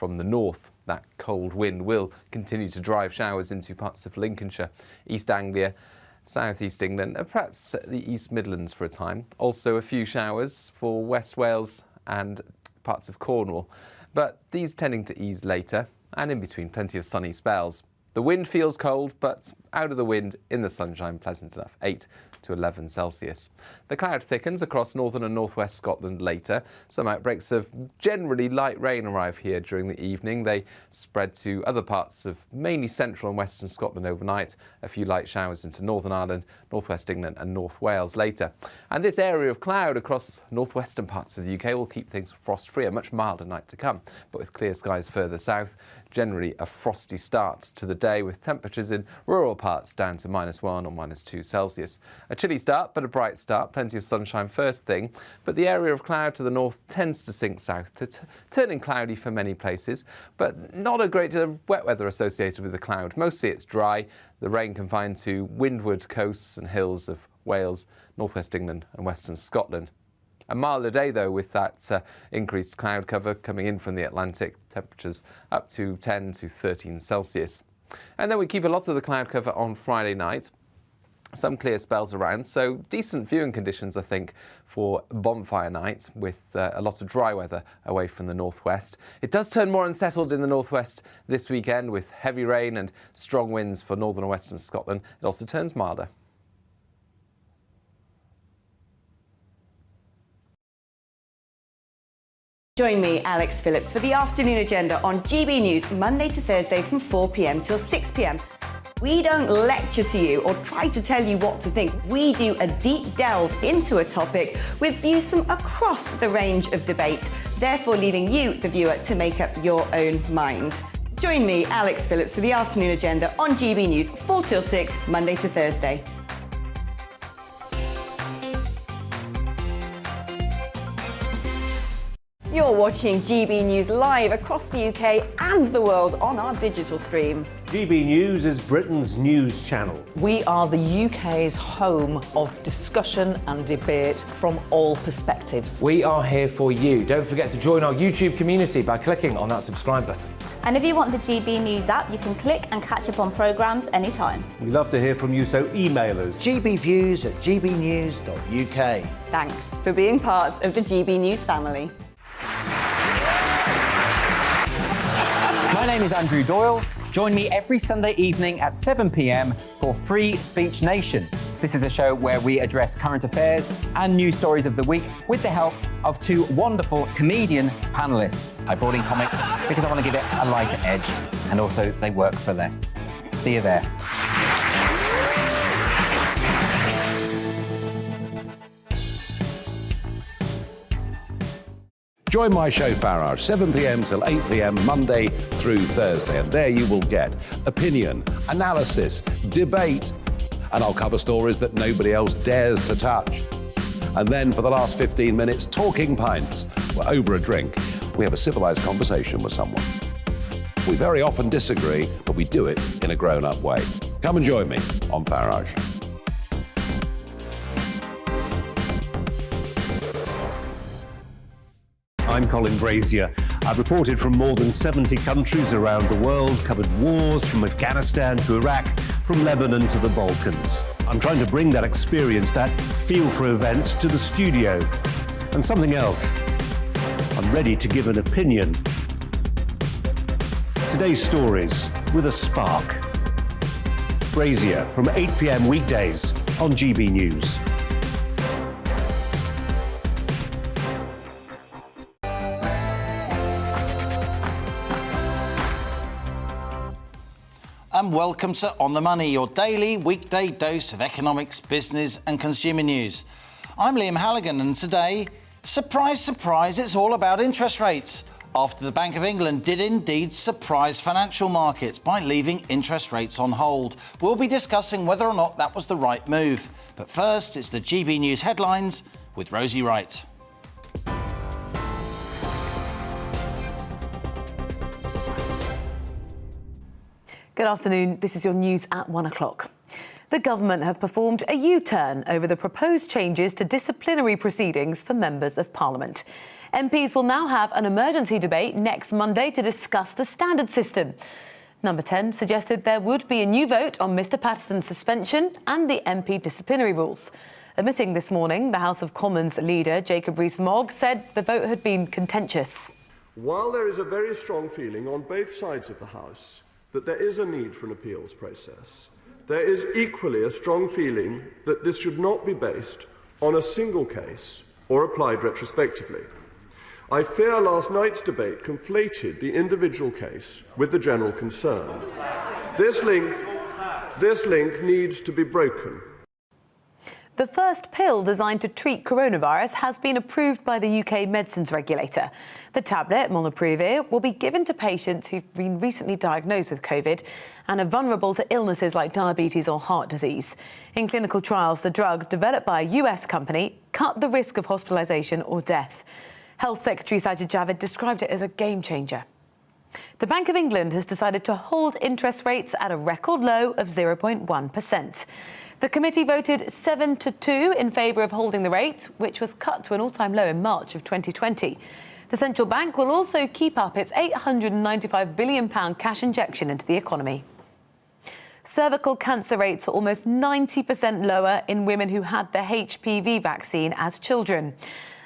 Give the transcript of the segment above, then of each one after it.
from the north. That cold wind will continue to drive showers into parts of Lincolnshire, East Anglia, South East England, and perhaps the East Midlands for a time. Also a few showers for West Wales and parts of Cornwall, but these tending to ease later, and in between plenty of sunny spells. The wind feels cold, but out of the wind, in the sunshine, pleasant enough, 8 to 11 Celsius. The cloud thickens across northern and northwest Scotland later. Some outbreaks of generally light rain arrive here during the evening. They spread to other parts of mainly central and western Scotland overnight. A few light showers into Northern Ireland, northwest England and North Wales later. And this area of cloud across northwestern parts of the UK will keep things frost-free. A much milder night to come, but with clear skies further south. Generally a frosty start to the day, with temperatures in rural parts down to -1 or -2 Celsius. A chilly start, but a bright start. Plenty of sunshine first thing, but the area of cloud to the north tends to sink south, turning cloudy for many places, but not a great deal of wet weather associated with the cloud. Mostly it's dry, the rain confined to windward coasts and hills of Wales, northwest England and western Scotland. A milder day, though, with that increased cloud cover coming in from the Atlantic, temperatures up to 10 to 13 Celsius. And then we keep a lot of the cloud cover on Friday night. Some clear spells around, so decent viewing conditions, I think, for bonfire night, with a lot of dry weather away from the northwest. It does turn more unsettled in the northwest this weekend, with heavy rain and strong winds for northern and western Scotland. It also turns milder. Join me, Alex Phillips, for the afternoon agenda on GB News, Monday to Thursday from 4 p.m. till 6 p.m. We don't lecture to you or try to tell you what to think. We do a deep delve into a topic with views from across the range of debate, therefore leaving you, the viewer, to make up your own mind. Join me, Alex Phillips, for the afternoon agenda on GB News, 4 till 6, Monday to Thursday. You're watching GB News live across the UK and the world on our digital stream. GB News is Britain's news channel. We are the UK's home of discussion and debate from all perspectives. We are here for you. Don't forget to join our YouTube community by clicking on that subscribe button. And if you want the GB News app, you can click and catch up on programmes anytime. We love to hear from you, so email us. gbviews@gbnews.uk. Thanks for being part of the GB News family. My name is Andrew Doyle. Join me every Sunday evening at 7 p.m. for Free Speech Nation. This is a show where we address current affairs and news stories of the week with the help of two wonderful comedian panellists. I brought in comics because I want to give it a lighter edge, and also they work for less. See you there. Join my show Farage, 7 p.m. till 8 p.m. Monday through Thursday, and there you will get opinion, analysis, debate, and I'll cover stories that nobody else dares to touch. And then for the last 15 minutes, talking pints. We're over a drink. We have a civilised conversation with someone. We very often disagree, but we do it in a grown-up way. Come and join me on Farage. I'm Colin Brazier. I've reported from more than 70 countries around the world, covered wars from Afghanistan to Iraq, from Lebanon to the Balkans. I'm trying to bring that experience, that feel for events, to the studio. And something else, I'm ready to give an opinion. Today's stories with a spark. Brazier from 8 p.m. weekdays on GB News. And welcome to On the Money, your daily weekday dose of economics, business and consumer news. I'm Liam Halligan, and today, surprise, surprise, it's all about interest rates. After the Bank of England did indeed surprise financial markets by leaving interest rates on hold. We'll be discussing whether or not that was the right move. But first, it's the GB News headlines with Rosie Wright. Good afternoon. This is your news at 1 o'clock. The government have performed a U-turn over the proposed changes to disciplinary proceedings for members of Parliament. MPs will now have an emergency debate next Monday to discuss the standard system. Number 10 suggested there would be a new vote on Mr Patterson's suspension and the MP disciplinary rules. Admitting this morning, the House of Commons leader, Jacob Rees-Mogg, said the vote had been contentious. While there is a very strong feeling on both sides of the House that there is a need for an appeals process, there is equally a strong feeling that this should not be based on a single case or applied retrospectively. I fear last night's debate conflated the individual case with the general concern. This link needs to be broken. The first pill designed to treat coronavirus has been approved by the UK medicines regulator. The tablet, Molnupiravir, will be given to patients who've been recently diagnosed with COVID and are vulnerable to illnesses like diabetes or heart disease. In clinical trials, the drug, developed by a US company, cut the risk of hospitalisation or death. Health Secretary Sajid Javid described it as a game changer. The Bank of England has decided to hold interest rates at a record low of 0.1%. The committee voted 7-2 in favour of holding the rate, which was cut to an all-time low in March of 2020. The central bank will also keep up its £895 billion cash injection into the economy. Cervical cancer rates are almost 90% lower in women who had the HPV vaccine as children.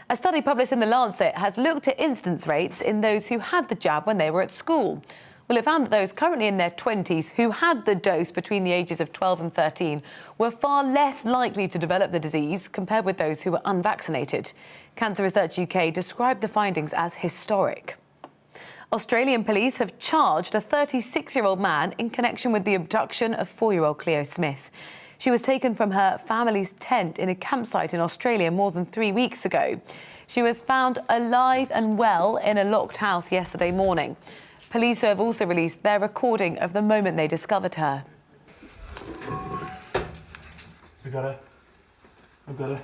A study published in The Lancet has looked at incidence rates in those who had the jab when they were at school. Well, it found that those currently in their 20s who had the dose between the ages of 12 and 13 were far less likely to develop the disease compared with those who were unvaccinated. Cancer Research UK described the findings as historic. Australian police have charged a 36-year-old man in connection with the abduction of 4-year-old Cleo Smith. She was taken from her family's tent in a campsite in Australia more than 3 weeks ago. She was found alive and well in a locked house yesterday morning. Police have also released their recording of the moment they discovered her. We got her. I've got her.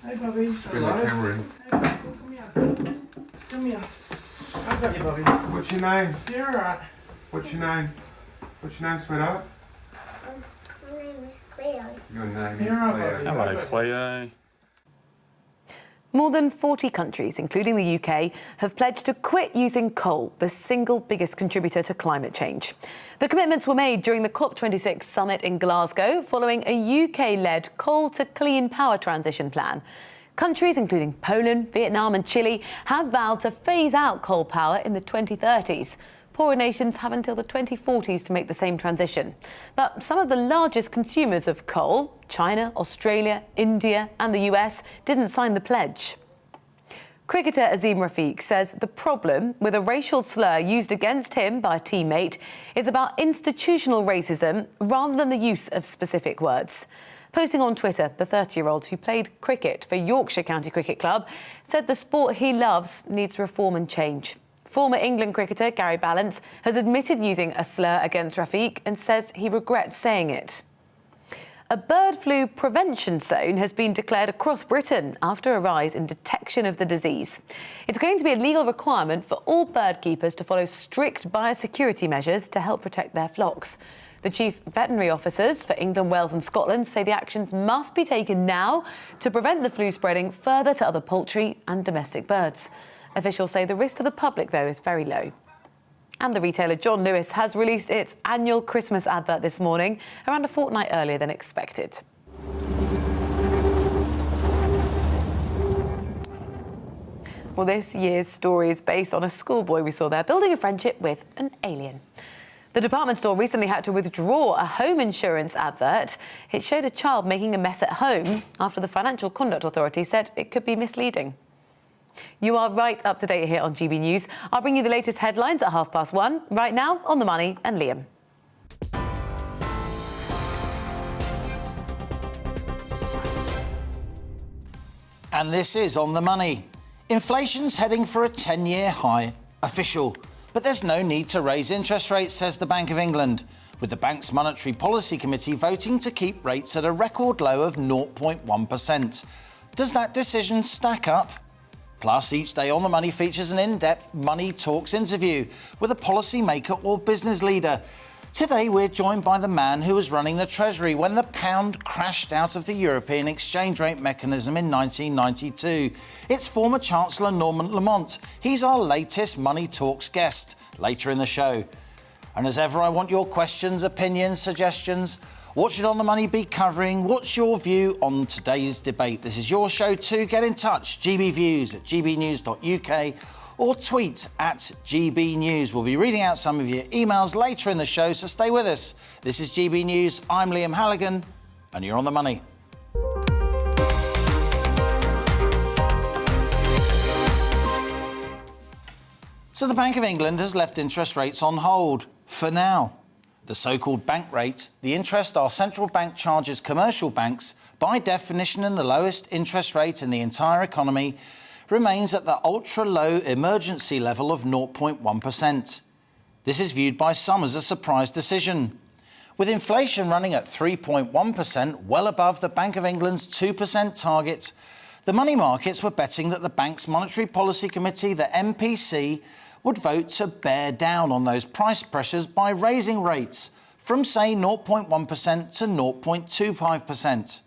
Hey, Bobby. Bring the camera in. Hey, come here. Come here. I've got you, Bobby. What's your name? You're all right. What's your name? What's your name, sweetheart? My name is Cleo. Your name You're is all Cleo. right. Hello, Cleo. More than 40 countries, including the UK, have pledged to quit using coal, the single biggest contributor to climate change. The commitments were made during the COP26 summit in Glasgow, following a UK-led coal-to-clean power transition plan. Countries, including Poland, Vietnam and Chile, have vowed to phase out coal power in the 2030s. Poorer nations have until the 2040s to make the same transition. But some of the largest consumers of coal, China, Australia, India and the US, didn't sign the pledge. Cricketer Azim Rafiq says the problem with a racial slur used against him by a teammate is about institutional racism rather than the use of specific words. Posting on Twitter, the 30-year-old who played cricket for Yorkshire County Cricket Club said the sport he loves needs reform and change. Former England cricketer Gary Ballance has admitted using a slur against Rafiq and says he regrets saying it. A bird flu prevention zone has been declared across Britain after a rise in detection of the disease. It's going to be a legal requirement for all bird keepers to follow strict biosecurity measures to help protect their flocks. The chief veterinary officers for England, Wales and Scotland say the actions must be taken now to prevent the flu spreading further to other poultry and domestic birds. Officials say the risk to the public, though, is very low. And the retailer John Lewis has released its annual Christmas advert this morning, around a fortnight earlier than expected. Well, this year's story is based on a schoolboy we saw there building a friendship with an alien. The department store recently had to withdraw a home insurance advert. It showed a child making a mess at home after the Financial Conduct Authority said it could be misleading. You are right up to date here on GB News. I'll bring you the latest headlines at 1:30. Right now, On the Money and Liam. And this is On the Money. Inflation's heading for a 10-year high. Official. But there's no need to raise interest rates, says the Bank of England, with the bank's Monetary Policy Committee voting to keep rates at a record low of 0.1%. Does that decision stack up? Plus, each day On the Money features an in-depth Money Talks interview with a policymaker or business leader. Today we're joined by the man who was running the Treasury when the pound crashed out of the European exchange rate mechanism in 1992. It's former Chancellor Norman Lamont. He's our latest Money Talks guest later in the show. And as ever, I want your questions, opinions, suggestions. What should On The Money be covering? What's your view on today's debate? This is your show too. Get in touch, gbviews@gbnews.uk or tweet at GBNews. We'll be reading out some of your emails later in the show, so stay with us. This is GB News. I'm Liam Halligan, and you're On The Money. So the Bank of England has left interest rates on hold for now. The so-called bank rate, the interest our central bank charges commercial banks, by definition and the lowest interest rate in the entire economy, remains at the ultra-low emergency level of 0.1%. This is viewed by some as a surprise decision. With inflation running at 3.1%, well above the Bank of England's 2% target, the money markets were betting that the bank's Monetary Policy Committee, the MPC, would vote to bear down on those price pressures by raising rates from, say, 0.1% to 0.25%.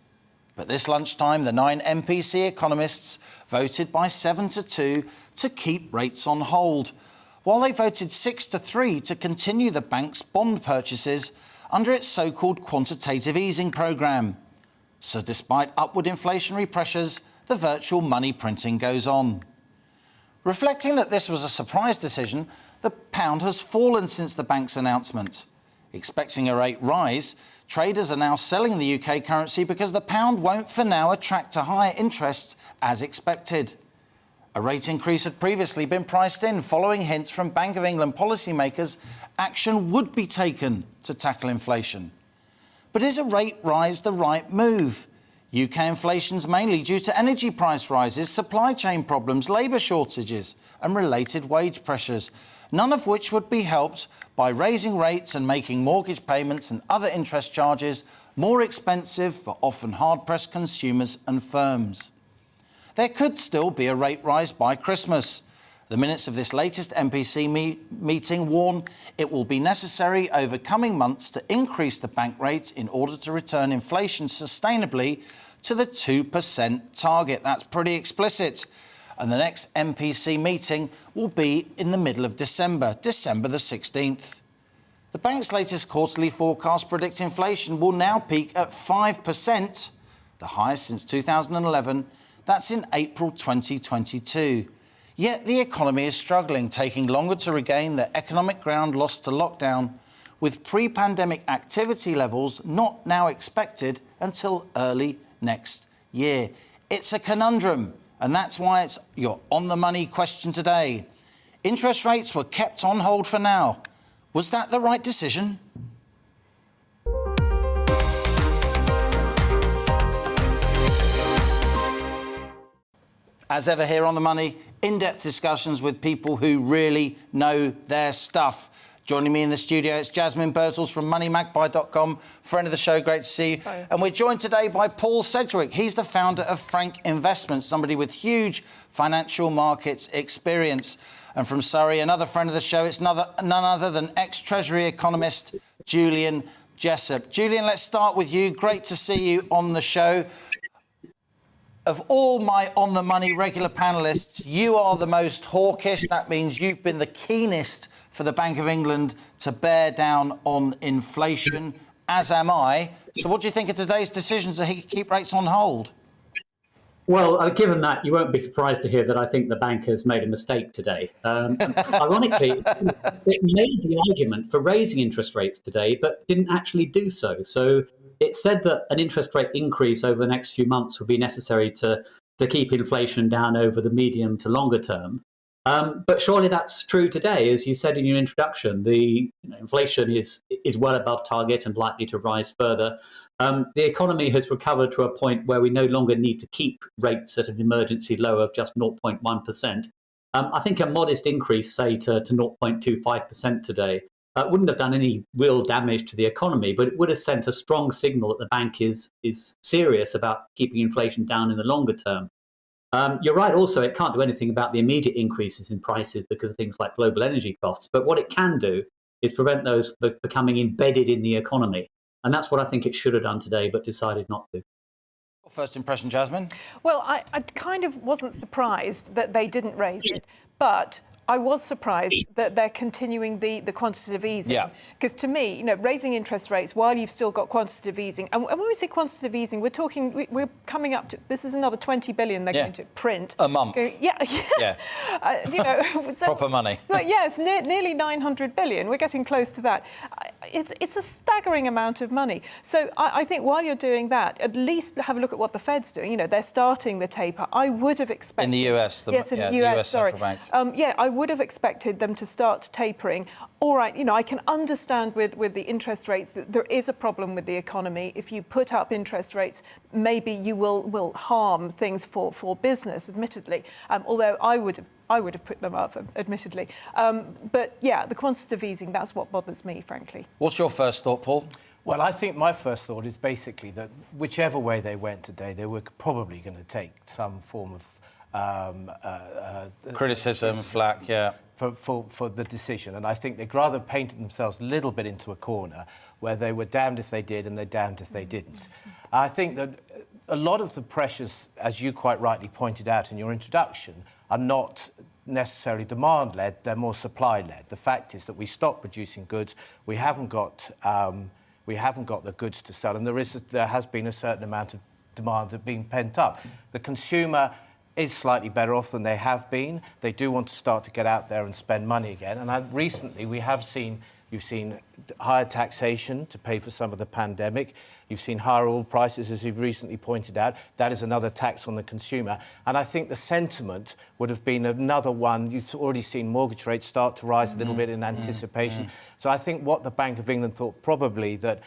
But this lunchtime, the 9 MPC economists voted by 7-2 to keep rates on hold, while they voted 6-3 to continue the bank's bond purchases under its so-called quantitative easing programme. So despite upward inflationary pressures, the virtual money printing goes on. Reflecting that this was a surprise decision, the pound has fallen since the bank's announcement. Expecting a rate rise, traders are now selling the UK currency because the pound won't for now attract a higher interest as expected. A rate increase had previously been priced in following hints from Bank of England policymakers action would be taken to tackle inflation. But is a rate rise the right move? UK inflation's mainly due to energy price rises, supply chain problems, labour shortages and related wage pressures, none of which would be helped by raising rates and making mortgage payments and other interest charges more expensive for often hard-pressed consumers and firms. There could still be a rate rise by Christmas. The minutes of this latest MPC meeting warn it will be necessary over coming months to increase the bank rate in order to return inflation sustainably to the 2% target. That's pretty explicit. And the next MPC meeting will be in the middle of December, December the 16th. The bank's latest quarterly forecast predict inflation will now peak at 5%, the highest since 2011. That's in April 2022. Yet the economy is struggling, taking longer to regain the economic ground lost to lockdown, with pre-pandemic activity levels not now expected until early next year. It's a conundrum, and that's why it's your On The Money question today. Interest rates were kept on hold for now. Was that the right decision? As ever here on The Money, in-depth discussions with people who really know their stuff. Joining me in the studio, it's Jasmine Birtles from moneymagpie.com, friend of the show, great to see you. Hi. And we're joined today by Paul Sedgwick. He's the founder of Frank Investments, somebody with huge financial markets experience. And from Surrey, another friend of the show, it's none other than ex-Treasury economist Julian Jessup. Julian, let's start with you. Great to see you on the show. Of all my On The Money regular panellists, you are the most hawkish. That means you've been the keenest for the Bank of England to bear down on inflation, as am I. So what do you think of today's decision to keep rates on hold? Well, given that, you won't be surprised to hear that I think the bank has made a mistake today. Ironically, it made the argument for raising interest rates today, but didn't actually do so. So it said that an interest rate increase over the next few months would be necessary to keep inflation down over the medium to longer term. But surely that's true today. As you said in your introduction, the inflation is well above target and likely to rise further. The economy has recovered to a point where we no longer need to keep rates at an emergency low of just 0.1%. I think a modest increase, say, to 0.25% today, wouldn't have done any real damage to the economy, but it would have sent a strong signal that the bank is serious about keeping inflation down in the longer term. You're right also, it can't do anything about the immediate increases in prices because of things like global energy costs. But what it can do is prevent those becoming embedded in the economy. And that's what I think it should have done today, but decided not to. First impression, Jasmine? Well, I kind of wasn't surprised that they didn't raise it, but I was surprised that they're continuing the quantitative easing. Yeah. Because to me, you know, raising interest rates while you've still got quantitative easing, and when we say quantitative easing, we're coming up to, this is another 20 billion they're going to print. A month. Yeah. You know, so, proper money. But yeah, it's nearly 900 billion. We're getting close to that. It's a staggering amount of money. So I think while you're doing that, at least have a look at what the Fed's doing. You know, they're starting the taper. I would have expected... In the US. Yes, in the US, sorry. Central Bank. I would have expected them to start tapering. All right, you know, I can understand with the interest rates that there is a problem with the economy. If you put up interest rates, maybe you will harm things for business, admittedly. Although I would have put them up, admittedly. But yeah, the quantitative easing, that's what bothers me, frankly. What's your first thought, Paul? Well, I think my first thought is basically that whichever way they went today, they were probably going to take some form of criticism, flack, yeah. For the decision. And I think they'd rather painted themselves a little bit into a corner where they were damned if they did and they're damned if they didn't. I think that a lot of the pressures, as you quite rightly pointed out in your introduction, are not necessarily demand-led, they're more supply-led. The fact is that we stopped producing goods, we haven't got the goods to sell, and there has been a certain amount of demand that being pent up. The consumer is slightly better off than they have been. They do want to start to get out there and spend money again. And recently you've seen higher taxation to pay for some of the pandemic. You've seen higher oil prices, as you've recently pointed out. That is another tax on the consumer. And I think the sentiment would have been another one. You've already seen mortgage rates start to rise a little bit in anticipation. So I think what the Bank of England thought probably that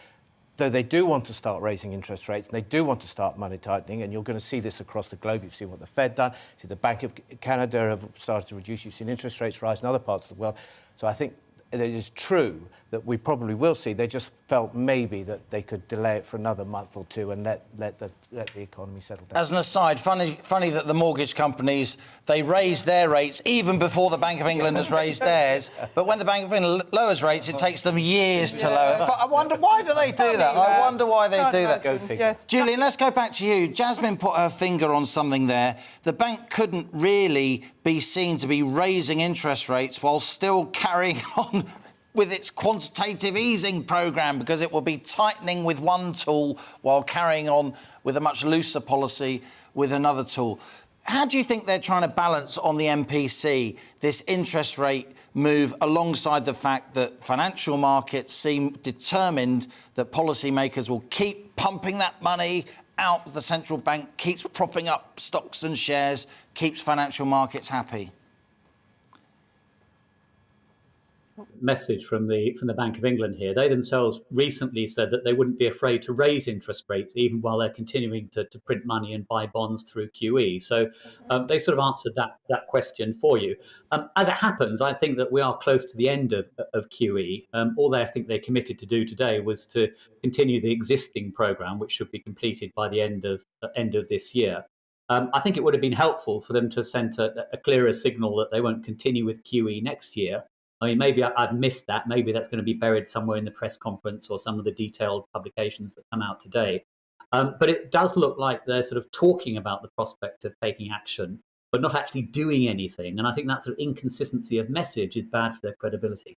though they do want to start raising interest rates and they do want to start money tightening, and you're going to see this across the globe. You've seen what the Fed done. You see the Bank of Canada have started to reduce. You've seen interest rates rise in other parts of the world. So I think it is true that we probably will see. They just felt maybe that they could delay it for another month or two and let the economy settle down. As an aside, funny that the mortgage companies, they raise their rates even before the Bank of England has raised theirs. But when the Bank of England lowers rates, it takes them years to lower. I wonder, why do they do that? I wonder why they do that. Go figure. Yes. Julian, let's go back to you. Jasmine put her finger on something there. The bank couldn't really be seen to be raising interest rates while still carrying on with its quantitative easing programme, because it will be tightening with one tool while carrying on with a much looser policy with another tool. How do you think they're trying to balance on the MPC this interest rate move alongside the fact that financial markets seem determined that policymakers will keep pumping that money out, the central bank keeps propping up stocks and shares, keeps financial markets happy? Message from the Bank of England here. They themselves recently said that they wouldn't be afraid to raise interest rates even while they're continuing to print money and buy bonds through QE. So they sort of answered that question for you. As it happens, I think that we are close to the end of QE. All I think they committed to do today was to continue the existing programme, which should be completed by the end of this year. I think it would have been helpful for them to send a clearer signal that they won't continue with QE next year. I mean, maybe I'd missed that. Maybe that's going to be buried somewhere in the press conference or some of the detailed publications that come out today. But it does look like they're sort of talking about the prospect of taking action, but not actually doing anything. And I think that sort of inconsistency of message is bad for their credibility.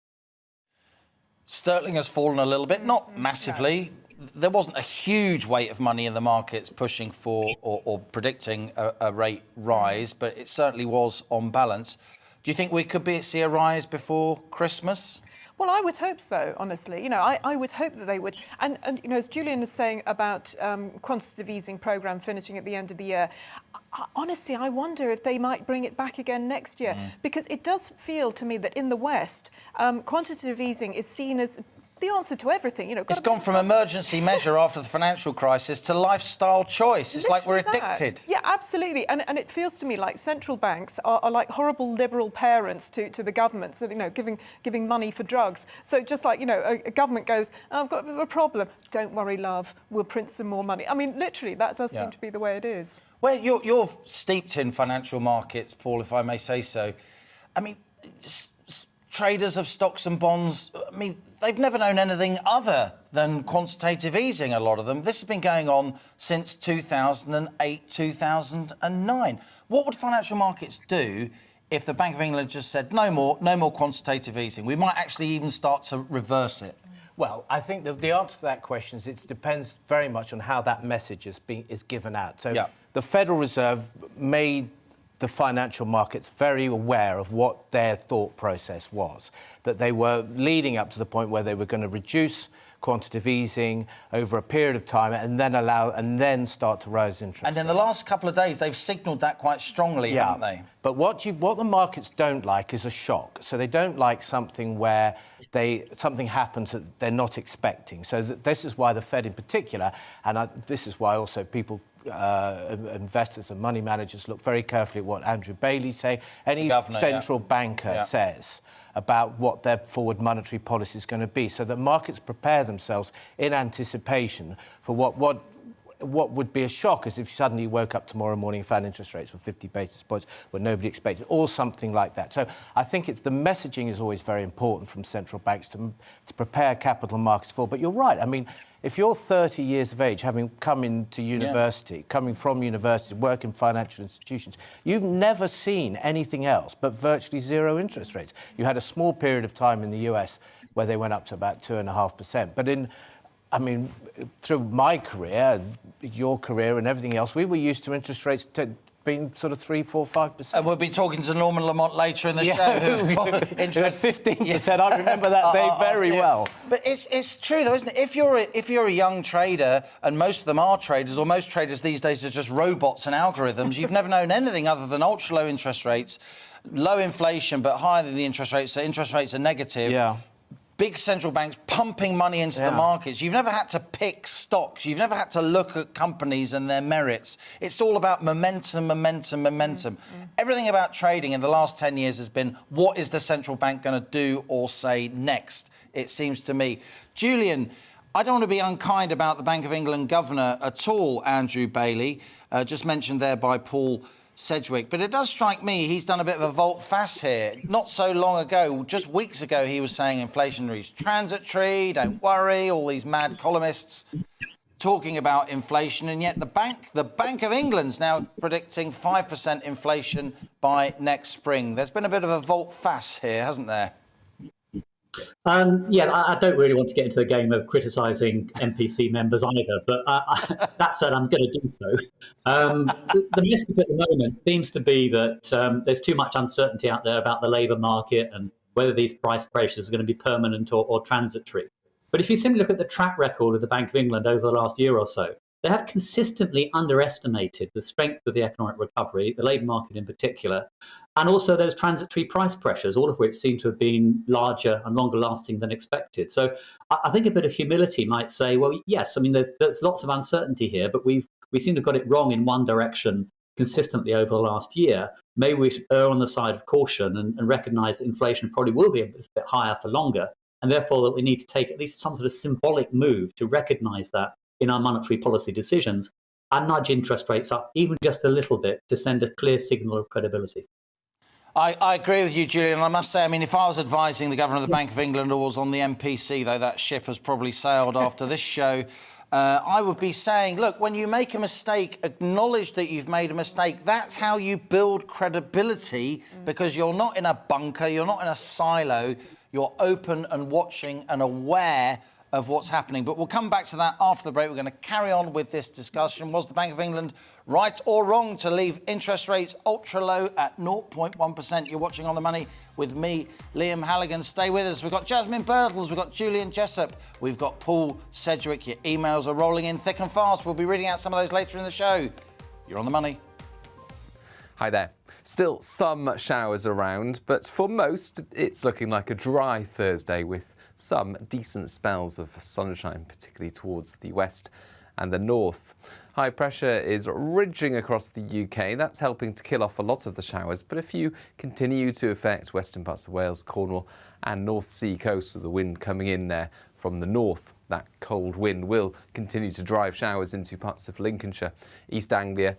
Sterling has fallen a little bit, not massively. There wasn't a huge weight of money in the markets pushing for or predicting a rate rise, but it certainly was on balance. Do you think we could see a rise before Christmas? Well, I would hope so, honestly. You know, I would hope that they would. And you know, as Julian is saying about quantitative easing programme finishing at the end of the year, honestly, I wonder if they might bring it back again next year. Because it does feel to me that in the West, quantitative easing is seen as the answer to everything. You know, it's gone from emergency measure after the financial crisis to lifestyle choice. It's like we're addicted. Yeah, absolutely. And it feels to me like central banks are like horrible liberal parents to the government. So, you know, giving money for drugs. So just like, you know, a government goes, oh, I've got a problem. Don't worry, love. We'll print some more money. I mean, literally, that does seem to be the way it is. Well, you're steeped in financial markets, Paul, if I may say so. I mean, traders of stocks and bonds, I mean, they've never known anything other than quantitative easing, a lot of them. This has been going on since 2008, 2009. What would financial markets do if the Bank of England just said, no more quantitative easing? We might actually even start to reverse it. Well, I think the answer to that question is it depends very much on how that message is given out. So the Federal Reserve made the financial markets very aware of what their thought process was, that they were leading up to the point where they were going to reduce quantitative easing over a period of time and then start to raise interest rates. And in the last couple of days, they've signalled that quite strongly, haven't they? But what the markets don't like is a shock. So they don't like something where something happens that they're not expecting. So this is why the Fed in particular, and this is why also people, investors and money managers look very carefully at what Andrew Bailey's saying. Any central banker says about what their forward monetary policy is going to be, so that markets prepare themselves in anticipation for what would be a shock, as if you suddenly woke up tomorrow morning and found interest rates were 50 basis points where nobody expected, or something like that. So I think the messaging is always very important from central banks to prepare capital markets for. But you're right. I mean, if you're 30 years of age, having come into university, coming from university, work in financial institutions, you've never seen anything else but virtually zero interest rates. You had a small period of time in the US where they went up to about 2.5%. But through my career, your career and everything else, we were used to interest rates being sort of 3%, 4%, 5%. And we'll be talking to Norman Lamont later in the show. Interest 15%. I remember that day very well. But it's true, though, isn't it? If you're a young trader, and most of them are traders, or most traders these days are just robots and algorithms, you've never known anything other than ultra-low interest rates, low inflation, but higher than the interest rates, so interest rates are negative. Yeah. Big central banks pumping money into the markets. You've never had to pick stocks. You've never had to look at companies and their merits. It's all about momentum. Everything about trading in the last 10 years has been, what is the central bank going to do or say next, it seems to me. Julian, I don't want to be unkind about the Bank of England governor at all, Andrew Bailey, just mentioned there by Paul Sedgwick. But it does strike me he's done a bit of a volte-face here. Not so long ago, just weeks ago, he was saying inflationary is transitory, don't worry, all these mad columnists talking about inflation, and yet the Bank of England's now predicting 5% inflation by next spring. There's been a bit of a volte-face here, hasn't there? I don't really want to get into the game of criticising MPC members either, but that said, I'm going to do so. The message at the moment seems to be that there's too much uncertainty out there about the labour market and whether these price pressures are going to be permanent or transitory. But if you simply look at the track record of the Bank of England over the last year or so, they have consistently underestimated the strength of the economic recovery, the labour market in particular, and also those transitory price pressures, all of which seem to have been larger and longer lasting than expected. So I think a bit of humility might say, well, yes, I mean, there's lots of uncertainty here, but we seem to have got it wrong in one direction consistently over the last year. Maybe we should err on the side of caution and recognise that inflation probably will be a bit higher for longer, and therefore that we need to take at least some sort of symbolic move to recognise that in our monetary policy decisions and nudge interest rates up even just a little bit to send a clear signal of credibility. I agree with you, Julian. I must say, I mean, if I was advising the governor of the Bank of England or was on the MPC, though that ship has probably sailed after this show, I would be saying, look, when you make a mistake, acknowledge that you've made a mistake. That's how you build credibility, because you're not in a bunker, you're not in a silo, you're open and watching and aware of what's happening. But we'll come back to that after the break. We're going to carry on with this discussion. Was the Bank of England right or wrong to leave interest rates ultra low at 0.1%? You're watching On the Money with me, Liam Halligan. Stay with us. We've got Jasmine Birtles, we've got Julian Jessup, we've got Paul Sedgwick. Your emails are rolling in thick and fast. We'll be reading out some of those later in the show. You're On the Money. Hi there. Still some showers around, but for most, it's looking like a dry Thursday with some decent spells of sunshine, particularly towards the west and the north. High pressure is ridging across the UK. That's helping to kill off a lot of the showers, but a few continue to affect western parts of Wales, Cornwall and North Sea coast, with the wind coming in there from the north. That cold wind will continue to drive showers into parts of Lincolnshire, East Anglia,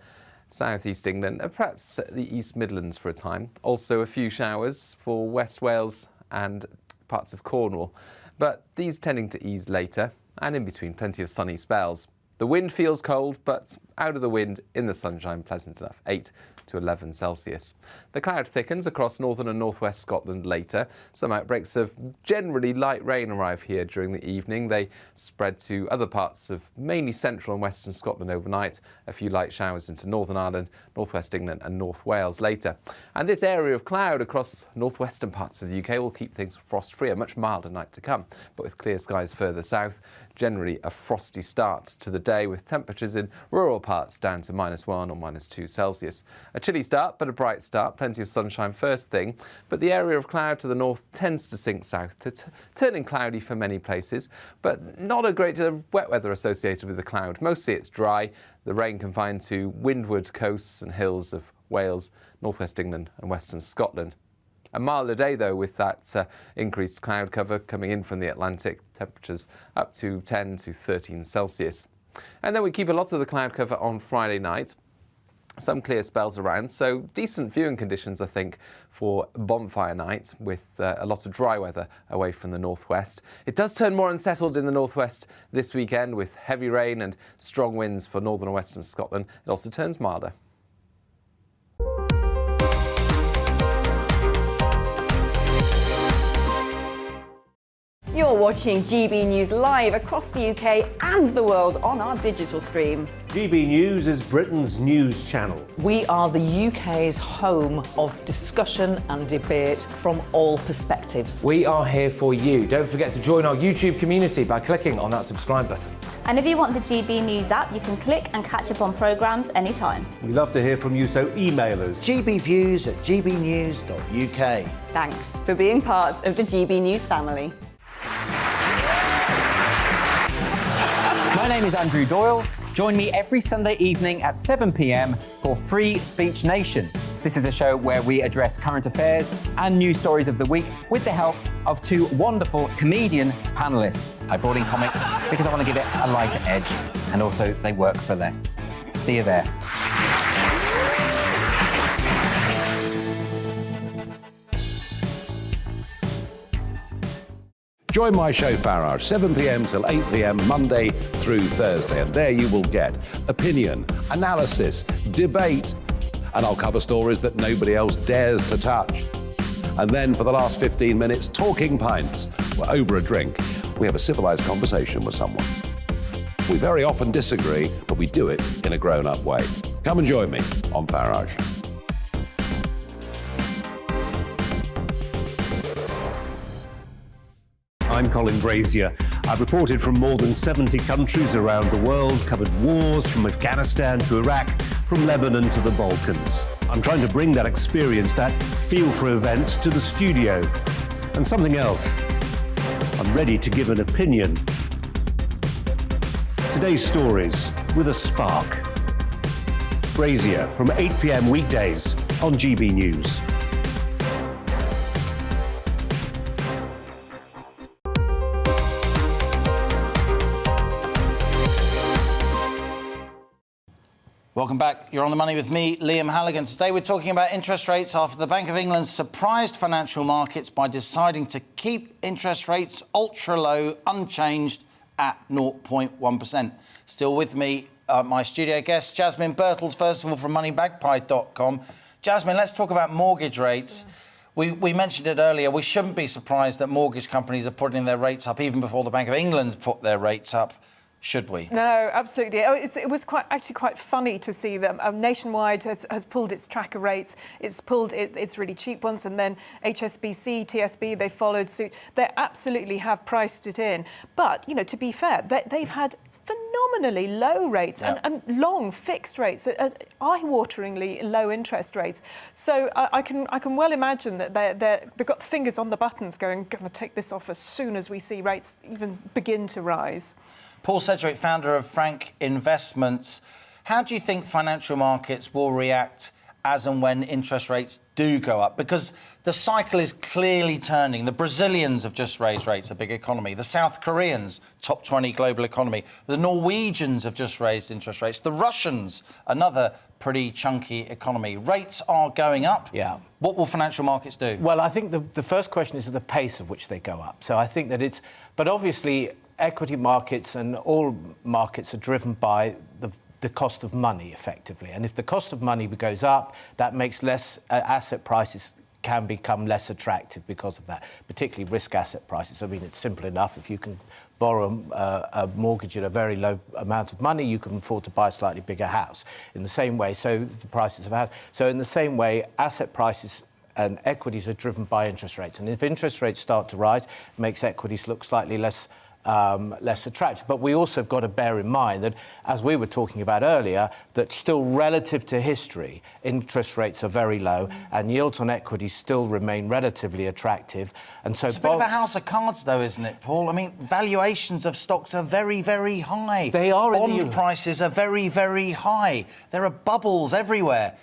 South East England, and perhaps the East Midlands for a time. Also a few showers for West Wales and parts of Cornwall. But these tending to ease later, and in between plenty of sunny spells. The wind feels cold, but out of the wind, in the sunshine, pleasant enough, 8 to 11 Celsius. The cloud thickens across northern and northwest Scotland later. Some outbreaks of generally light rain arrive here during the evening. They spread to other parts of mainly central and western Scotland overnight. A few light showers into Northern Ireland, northwest England and North Wales later. And this area of cloud across northwestern parts of the UK will keep things frost-free, a much milder night to come. But with clear skies further south, generally a frosty start to the day with temperatures in rural parts down to -1 or -2 Celsius. A chilly start, but a bright start. Plenty of sunshine first thing, but the area of cloud to the north tends to sink south, turning cloudy for many places, but not a great deal of wet weather associated with the cloud. Mostly it's dry, the rain confined to windward coasts and hills of Wales, northwest England and western Scotland. A milder day, though, with that increased cloud cover coming in from the Atlantic, temperatures up to 10 to 13 Celsius. And then we keep a lot of the cloud cover on Friday night. Some clear spells around, so decent viewing conditions, I think, for bonfire night, with a lot of dry weather away from the northwest. It does turn more unsettled in the northwest this weekend, with heavy rain and strong winds for northern and western Scotland. It also turns milder. You're watching GB News live across the UK and the world on our digital stream. GB News is Britain's news channel. We are the UK's home of discussion and debate from all perspectives. We are here for you. Don't forget to join our YouTube community by clicking on that subscribe button. And if you want the GB News app, you can click and catch up on programmes anytime. We love to hear from you, so email us. gbviews@gbnews.uk. Thanks for being part of the GB News family. My name is Andrew Doyle. Join me every Sunday evening at 7 p.m. for Free Speech Nation. This is a show where we address current affairs and news stories of the week with the help of two wonderful comedian panellists. I brought in comics because I want to give it a lighter edge, and also they work for less. See you there. Join my show Farage, 7 p.m. till 8 p.m. Monday through Thursday, and there you will get opinion, analysis, debate, and I'll cover stories that nobody else dares to touch. And then for the last 15 minutes, talking pints. We're over a drink. We have a civilised conversation with someone. We very often disagree, but we do it in a grown-up way. Come and join me on Farage. I'm Colin Brazier. I've reported from more than 70 countries around the world, covered wars from Afghanistan to Iraq, from Lebanon to the Balkans. I'm trying to bring that experience, that feel for events, to the studio. And something else. I'm ready to give an opinion. Today's stories with a spark. Brazier from 8 p.m. weekdays on GB News. Welcome back. You're on the money with me, Liam Halligan. Today we're talking about interest rates after the Bank of England surprised financial markets by deciding to keep interest rates ultra low, unchanged at 0.1%. Still with me, my studio guest, Jasmine Birtles, first of all from moneybagpie.com. Jasmine, let's talk about mortgage rates. We mentioned it earlier. We shouldn't be surprised that mortgage companies are putting their rates up even before the Bank of England's put their rates up. Should we? No, absolutely. It was actually quite funny to see them. Nationwide has pulled its tracker rates. It's pulled its really cheap ones, and then HSBC, TSB, they followed suit. They absolutely have priced it in. But, you know, to be fair, they've had phenomenally low rates and long fixed rates, eye-wateringly low interest rates. So I can well imagine that they've got fingers on the buttons going to take this off as soon as we see rates even begin to rise. Paul Sedgwick, founder of Frank Investments. How do you think financial markets will react as and when interest rates do go up? Because the cycle is clearly turning. The Brazilians have just raised rates, a big economy. The South Koreans, top 20 global economy. The Norwegians have just raised interest rates. The Russians, another pretty chunky economy. Rates are going up. Yeah. What will financial markets do? Well, I think the first question is the pace of which they go up. So I think that it's... But obviously, equity markets and all markets are driven by the cost of money, effectively. And if the cost of money goes up, that makes asset prices can become less attractive because of that, particularly risk asset prices. I mean, it's simple enough. If you can borrow a mortgage at a very low amount of money, you can afford to buy a slightly bigger house. In the same way, so the prices of house. So in the same way, asset prices and equities are driven by interest rates. And if interest rates start to rise, it makes equities look slightly less attractive. But we also have got to bear in mind that, as we were talking about earlier, that still relative to history, interest rates are very low and yields on equities still remain relatively attractive. And so it's a bit of a house of cards, though, isn't it, Paul? I mean, valuations of stocks are very, very high. They are. Bond prices are very, very high. There are bubbles everywhere.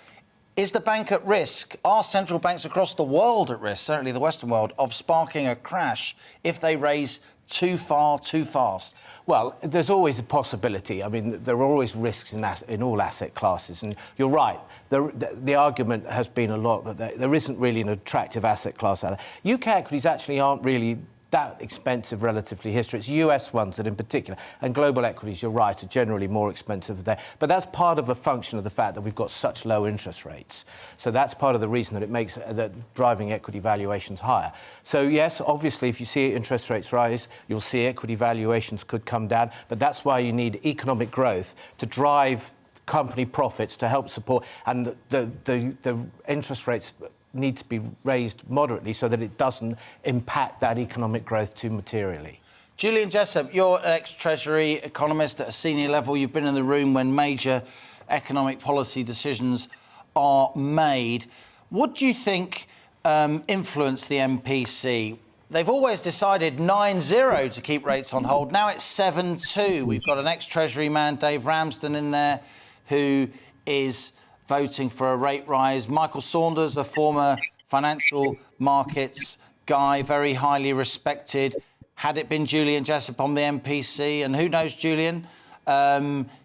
Is the bank at risk? Are central banks across the world at risk, certainly the Western world, of sparking a crash if they raise too far, too fast? Well, there's always a possibility. I mean, there are always risks in all asset classes. And you're right. The argument has been a lot that there isn't really an attractive asset class out there. UK equities actually aren't really that expensive relatively history. It's US ones that in particular, and global equities, you're right, are generally more expensive there. But that's part of a function of the fact that we've got such low interest rates. So that's part of the reason that it makes that driving equity valuations higher. So yes, obviously, if you see interest rates rise, you'll see equity valuations could come down. But that's why you need economic growth to drive company profits to help support, and the interest rates need to be raised moderately so that it doesn't impact that economic growth too materially. Julian Jessup, you're an ex-Treasury economist at a senior level. You've been in the room when major economic policy decisions are made. What do you think influenced the MPC? They've always decided 9-0 to keep rates on hold. Now it's 7-2. We've got an ex-Treasury man, Dave Ramsden, in there, who is voting for a rate rise. Michael Saunders, a former financial markets guy, very highly respected. Had it been Julian Jessup on the MPC, and who knows, Julian,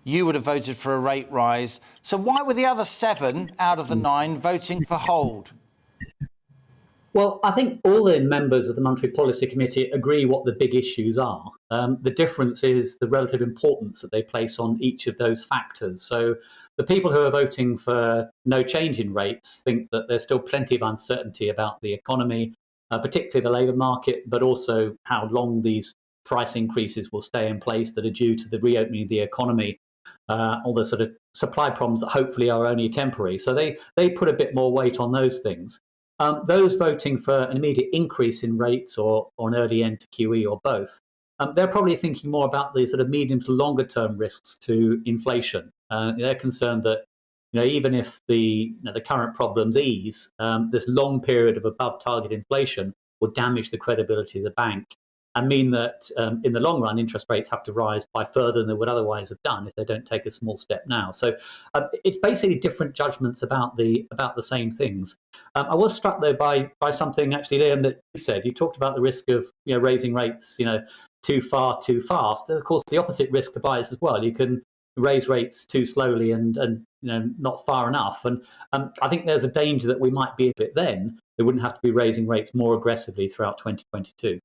you would have voted for a rate rise. So why were the other 7 out of the 9 voting for hold? Well, I think all the members of the Monetary Policy Committee agree what the big issues are. The difference is the relative importance that they place on each of those factors. So the people who are voting for no change in rates think that there's still plenty of uncertainty about the economy, particularly the labour market, but also how long these price increases will stay in place that are due to the reopening of the economy, all the sort of supply problems that hopefully are only temporary. So they put a bit more weight on those things. Those voting for an immediate increase in rates or an early end to QE or both, they're probably thinking more about the sort of medium to longer term risks to inflation. They're concerned that, even if the current problems ease, this long period of above target inflation will damage the credibility of the bank and mean that in the long run, interest rates have to rise by further than they would otherwise have done if they don't take a small step now. So it's basically different judgments about the same things. I was struck though by something actually, Liam, that you said. You talked about the risk of raising rates too far too fast. And of course, the opposite risk applies as well. You can raise rates too slowly and not far enough. And I think there's a danger that we might be a bit then. They wouldn't have to be raising rates more aggressively throughout 2022.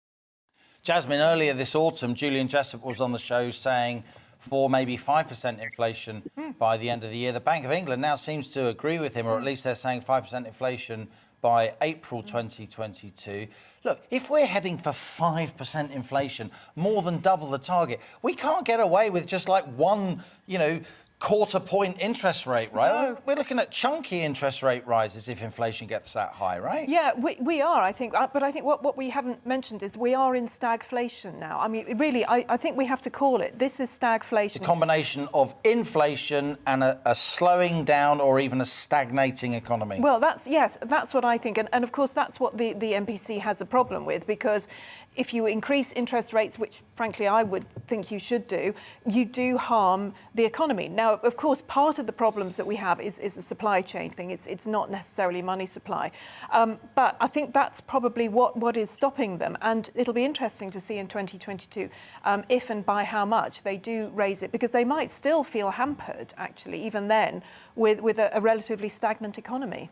Jasmine, earlier this autumn, Julian Jessup was on the show saying 4, maybe 5% inflation by the end of the year. The Bank of England now seems to agree with him, or at least they're saying 5% inflation by April 2022. Look, if we're heading for 5% inflation, more than double the target, we can't get away with just like one, quarter point interest rate, right? No. We're looking at chunky interest rate rises if inflation gets that high, right? Yeah, we are, I think. But I think what we haven't mentioned is we are in stagflation now. I mean, really, I think we have to call it. This is stagflation. The combination of inflation and a slowing down or even a stagnating economy. Well, that's what I think. And of course, that's what the MPC has a problem with, because if you increase interest rates, which frankly I would think you should do, you do harm the economy. Now, of course, part of the problems that we have is a supply chain thing. It's not necessarily money supply. But I think that's probably what is stopping them. And it'll be interesting to see in 2022 if and by how much they do raise it, because they might still feel hampered, actually, even then, with a relatively stagnant economy.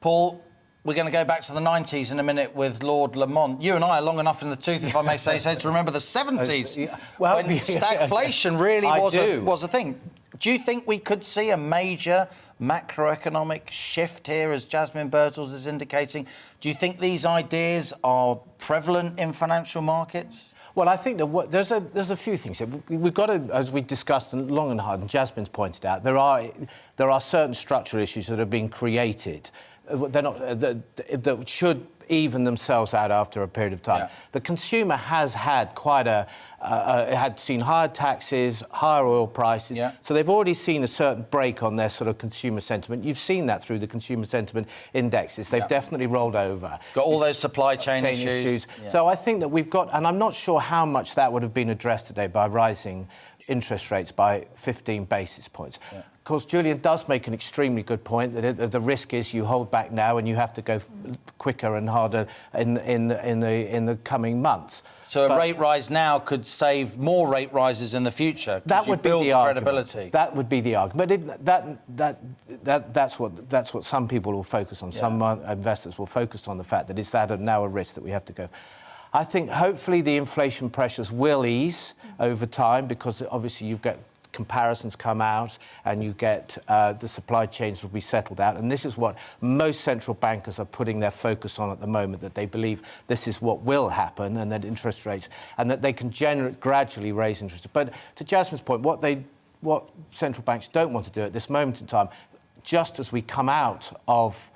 Paul, we're going to go back to the 90s in a minute with Lord Lamont. You and I are long enough in the tooth, if I may say so, to remember the 70s, when stagflation really was a thing. Do you think we could see a major macroeconomic shift here, as Jasmine Birtles is indicating? Do you think these ideas are prevalent in financial markets? Well, I think that there's a few things here. We've got to, as we discussed long and hard, and Jasmine's pointed out, there are certain structural issues that have been created. They're not that should even themselves out after a period of time. Yeah. The consumer has had had seen higher taxes, higher oil prices, so they've already seen a certain break on their sort of consumer sentiment. You've seen that through the consumer sentiment indexes. They've definitely rolled over. Got all those supply chain issues. Yeah. So I think that we've got, and I'm not sure how much that would have been addressed today by rising interest rates by 15 basis points. Yeah. Of course, Julian does make an extremely good point that the risk is you hold back now and you have to go quicker and harder in the coming months. So a rate rise now could save more rate rises in the future. That would be the argument. Credibility. That would be the argument. But that's what some people will focus on. Yeah. Some investors will focus on the fact that is that now a risk that we have to go. I think hopefully the inflation pressures will ease over time, because obviously you've got comparisons come out and you get the supply chains will be settled out, and this is what most central bankers are putting their focus on at the moment, that they believe this is what will happen, and that interest rates, and that they can gradually raise interest. But to Jasmine's point, what central banks don't want to do at this moment in time, just as we come out of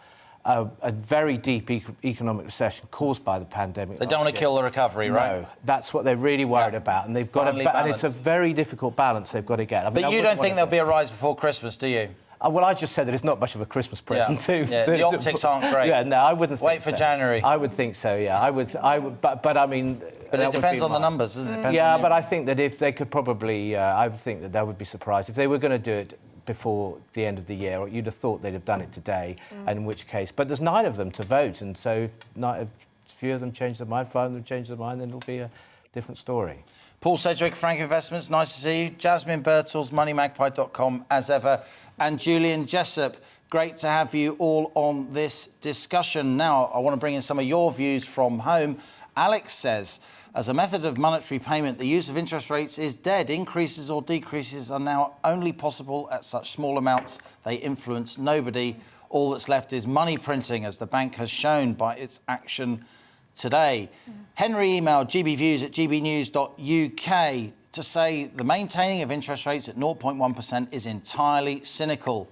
a very deep economic recession caused by the pandemic. They don't want to kill the recovery, right? No, that's what they're really worried about, and they've got and it's a very difficult balance they've got to get. I mean, but you don't think there'll be a rise before Christmas, do you? Well, I just said that it's not much of a Christmas present. The optics aren't great. Yeah, no, I wouldn't. Wait for January. I would think so. Yeah, I would. But I mean. But it depends on the numbers, doesn't it? Yeah, but I think that if they could probably, I would think that would be surprised if they were going to do it before the end of the year, or you'd have thought they'd have done it today, and in which case. But there's 9 of them to vote, and so if few of them change their mind, 5 of them change their mind, then it'll be a different story. Paul Sedgwick, Frank Investments, nice to see you. Jasmine Birtles, moneymagpie.com, as ever. And Julian Jessup, great to have you all on this discussion. Now, I want to bring in some of your views from home. Alex says, as a method of monetary payment, the use of interest rates is dead. Increases or decreases are now only possible at such small amounts they influence nobody. All that's left is money printing, as the bank has shown by its action today. Henry emailed gbviews@gbnews.uk to say the maintaining of interest rates at 0.1% is entirely cynical.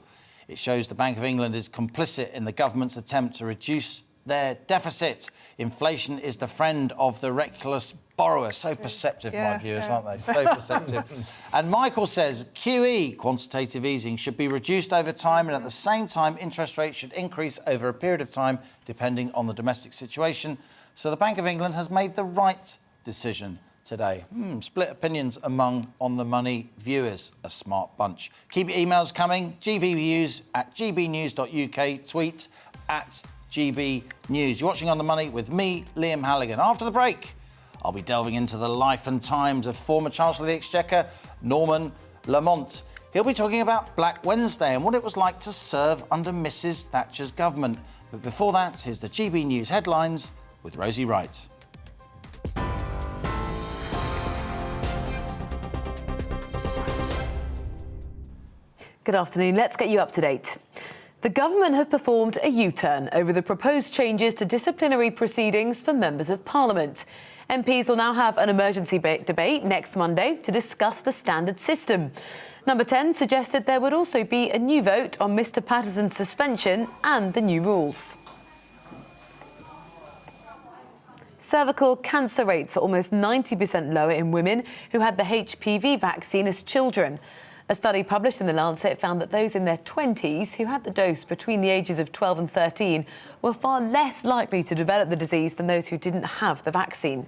It shows the Bank of England is complicit in the government's attempt to reduce their deficit. Inflation is the friend of the reckless borrower. So perceptive, my viewers, aren't they? So perceptive. And Michael says QE, quantitative easing, should be reduced over time, and at the same time, interest rates should increase over a period of time, depending on the domestic situation. So the Bank of England has made the right decision today. Split opinions among On the Money viewers. A smart bunch. Keep your emails coming. gbviews@gbnews.uk. Tweet @GBNews. You're watching On the Money with me, Liam Halligan. After the break, I'll be delving into the life and times of former Chancellor of the Exchequer, Norman Lamont. He'll be talking about Black Wednesday and what it was like to serve under Mrs. Thatcher's government. But before that, here's the GB News headlines with Rosie Wright. Good afternoon. Let's get you up to date. The government have performed a U-turn over the proposed changes to disciplinary proceedings for members of Parliament. MPs will now have an emergency debate next Monday to discuss the standard system. Number 10 suggested there would also be a new vote on Mr Patterson's suspension and the new rules. Cervical cancer rates are almost 90% lower in women who had the HPV vaccine as children. A study published in The Lancet found that those in their 20s who had the dose between the ages of 12 and 13 were far less likely to develop the disease than those who didn't have the vaccine.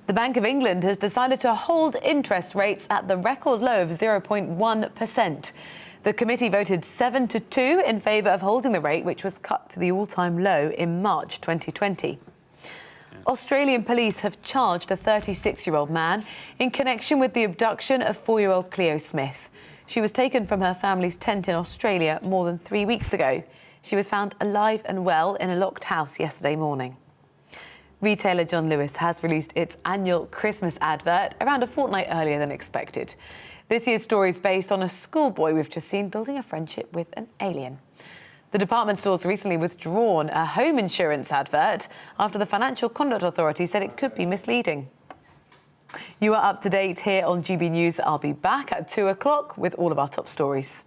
The Bank of England has decided to hold interest rates at the record low of 0.1%. The committee voted 7-2 in favour of holding the rate, which was cut to the all-time low in March 2020. Australian police have charged a 36-year-old man in connection with the abduction of 4-year-old Cleo Smith. She was taken from her family's tent in Australia more than 3 weeks ago. She was found alive and well in a locked house yesterday morning. Retailer John Lewis has released its annual Christmas advert around a fortnight earlier than expected. This year's story is based on a schoolboy we've just seen building a friendship with an alien. The department store's recently withdrawn a home insurance advert after the Financial Conduct Authority said it could be misleading. You are up to date here on GB News. I'll be back at 2 o'clock with all of our top stories.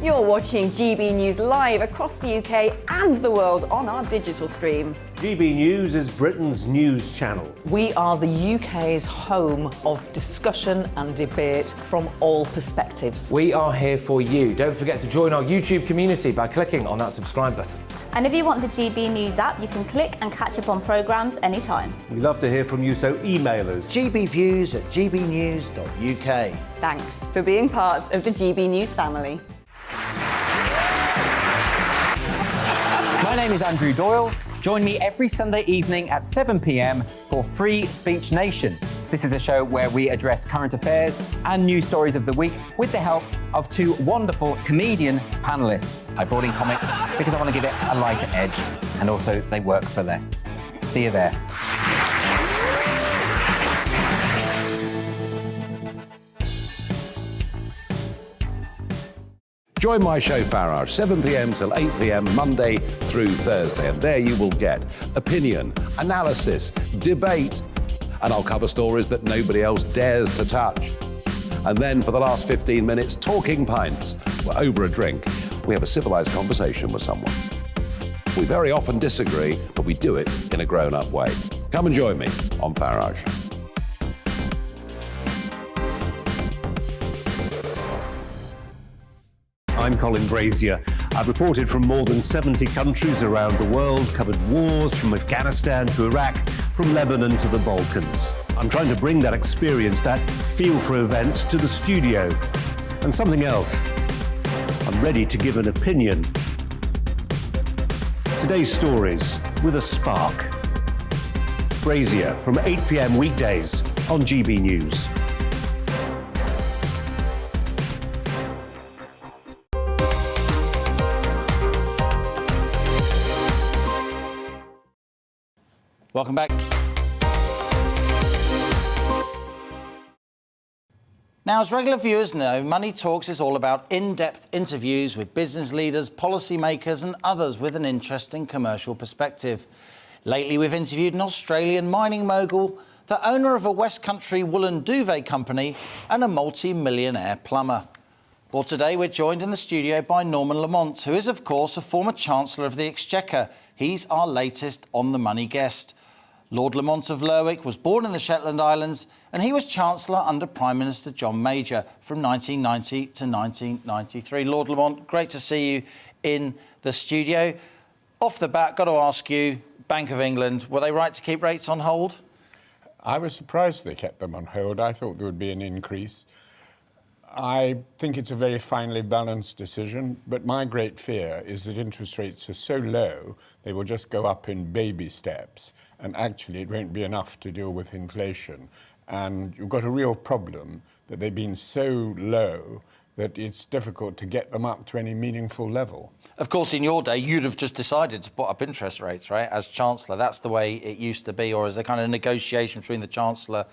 You're watching GB News live across the UK and the world on our digital stream. GB News is Britain's news channel. We are the UK's home of discussion and debate from all perspectives. We are here for you. Don't forget to join our YouTube community by clicking on that subscribe button. And if you want the GB News app, you can click and catch up on programmes anytime. We love to hear from you, so email us. gbviews@gbnews.uk. Thanks for being part of the GB News family. My name is Andrew Doyle. Join me every Sunday evening at 7 p.m. for Free Speech Nation. This is a show where we address current affairs and news stories of the week with the help of two wonderful comedian panellists. I brought in comics because I want to give it a lighter edge, and also they work for less. See you there. Join my show Farage, 7 p.m. till 8 p.m. Monday through Thursday. And there you will get opinion, analysis, debate, and I'll cover stories that nobody else dares to touch. And then for the last 15 minutes, talking pints. We're over a drink. We have a civilised conversation with someone. We very often disagree, but we do it in a grown-up way. Come and join me on Farage. I'm Colin Brazier. I've reported from more than 70 countries around the world, covered wars from Afghanistan to Iraq, from Lebanon to the Balkans. I'm trying to bring that experience, that feel for events, to the studio. And something else, I'm ready to give an opinion. Today's stories with a spark. Brazier from 8 p.m. weekdays on GB News. Welcome back. Now, as regular viewers know, Money Talks is all about in-depth interviews with business leaders, policymakers and others with an interesting commercial perspective. Lately, we've interviewed an Australian mining mogul, the owner of a West Country woolen duvet company and a multi-millionaire plumber. Well, today we're joined in the studio by Norman Lamont, who is, of course, a former Chancellor of the Exchequer. He's our latest On the Money guest. Lord Lamont of Lerwick was born in the Shetland Islands and he was Chancellor under Prime Minister John Major from 1990 to 1993. Lord Lamont, great to see you in the studio. Off the bat, got to ask you, Bank of England, were they right to keep rates on hold? I was surprised they kept them on hold. I thought there would be an increase. I think it's a very finely balanced decision, but my great fear is that interest rates are so low, they will just go up in baby steps, and actually it won't be enough to deal with inflation. And you've got a real problem that they've been so low that it's difficult to get them up to any meaningful level. Of course, in your day, you'd have just decided to put up interest rates, right, as Chancellor. That's the way it used to be, or as a kind of negotiation between the Chancellor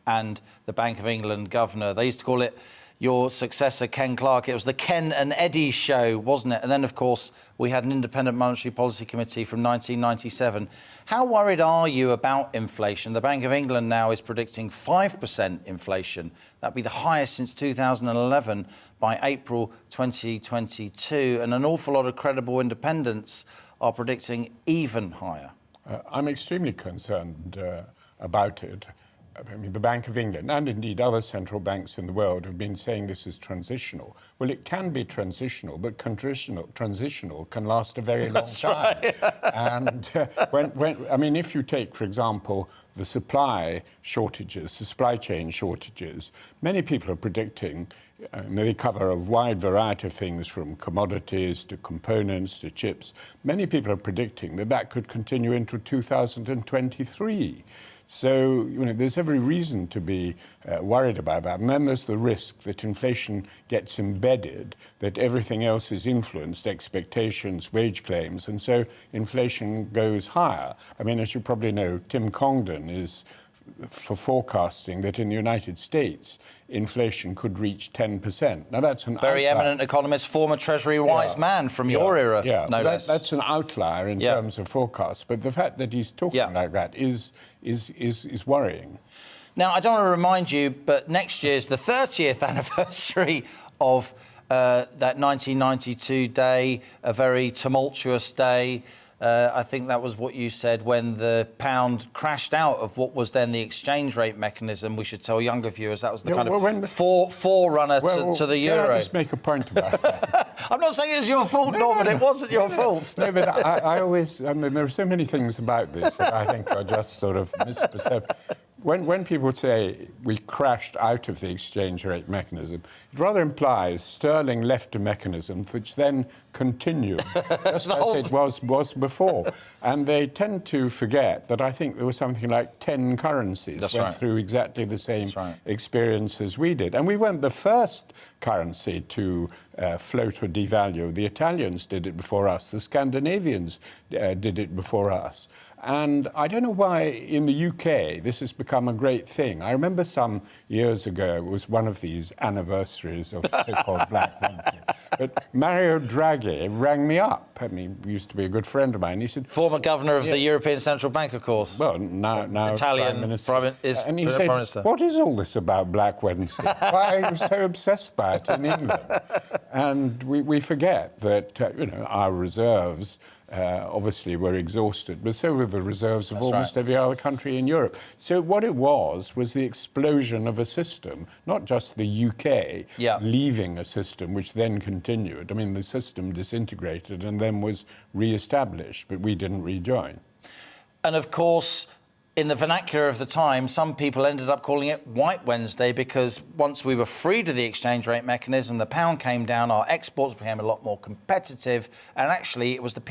and the Bank of England Governor. They used to call it your successor, Ken Clarke. It was the Ken and Eddie show, wasn't it? And then, of course, we had an independent monetary policy committee from 1997. How worried are you about inflation? The Bank of England now is predicting 5% inflation. That'd be the highest since 2011 by April 2022. And an awful lot of credible independents are predicting even higher. I'm extremely concerned about it. I mean, the Bank of England and indeed other central banks in the world have been saying this is transitional. Well, it can be transitional, but transitional can last a very long time. Right. And I mean, if you take, for example, the supply chain shortages, many people are predicting, they cover a wide variety of things from commodities to components to chips. Many people are predicting that that could continue into 2023. So, there's every reason to be worried about that. And then there's the risk that inflation gets embedded, that everything else is influenced, expectations, wage claims, and so inflation goes higher. I mean, as you probably know, Tim Congdon is for forecasting that in the United States, inflation could reach 10%. Now, that's an very outlier. eminent economist, former Treasury wise man from your era, no less. That's an outlier in terms of forecasts, but the fact that he's talking like that is worrying. Now, I don't want to remind you, but next year's the 30th anniversary of that 1992 day, a very tumultuous day. I think that was what you said when the pound crashed out of what was then the exchange rate mechanism. We should tell younger viewers that was the kind of forerunner to the euro. Can I just make a point about that? I'm not saying it's your fault, Norman. It wasn't your fault. No, but I mean, there are so many things about this that I think are just sort of misperceived. When people say we crashed out of the exchange rate mechanism, it rather implies sterling left a mechanism which then continued, just as it was before. And they tend to forget that I think there was something like 10 currencies went through exactly the same experience as we did. And we weren't the first currency to float or devalue. The Italians did it before us. The Scandinavians did it before us. And I don't know why in the UK this has become a great thing. I remember some years ago, it was one of these anniversaries of so-called Black Wednesday. But Mario Draghi rang me up. I mean, he used to be a good friend of mine. He said, former governor of the European Central Bank, of course. Well, now Italian Prime Minister. And he said, what is all this about Black Wednesday? Why are you so obsessed by it in England? And we forget that, our reserves obviously were exhausted, but so were the reserves of almost every other country in Europe. So what it was the explosion of a system, not just the UK leaving a system which then continued. I mean, the system disintegrated and then was re-established, but we didn't rejoin. And of course, in the vernacular of the time, some people ended up calling it White Wednesday because once we were freed of the exchange rate mechanism, the pound came down, our exports became a lot more competitive, and actually it was the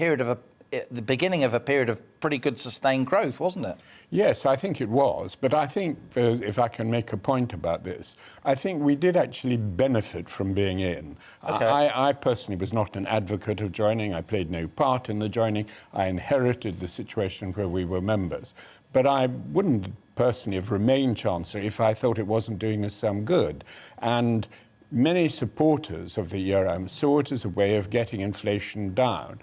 beginning of a period of pretty good sustained growth, wasn't it? Yes, I think it was. But I think, if I can make a point about this, I think we did actually benefit from being in. Okay. I personally was not an advocate of joining. I played no part in the joining. I inherited the situation where we were members. But I wouldn't personally have remained Chancellor if I thought it wasn't doing us some good. And many supporters of the euro saw it as a way of getting inflation down.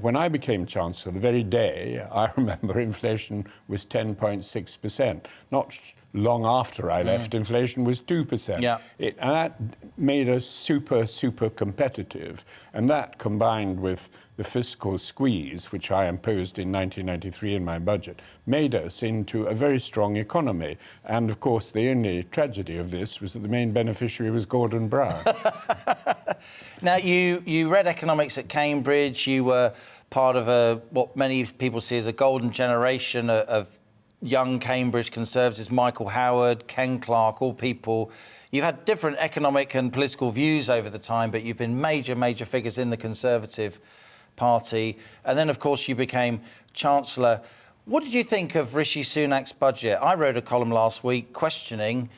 When I became Chancellor, the very day, I remember inflation was 10.6%. Not long after I left, inflation was 2%. Yeah. And that made us super, super competitive. And that, combined with the fiscal squeeze, which I imposed in 1993 in my budget, made us into a very strong economy. And, of course, the only tragedy of this was that the main beneficiary was Gordon Brown. Now, you read economics at Cambridge. You were part of what many people see as a golden generation of young Cambridge Conservatives, Michael Howard, Ken Clarke, all people. You've had different economic and political views over the time, but you've been major figures in the Conservative Party. And then, of course, you became Chancellor. What did you think of Rishi Sunak's budget? I wrote a column last week questioning...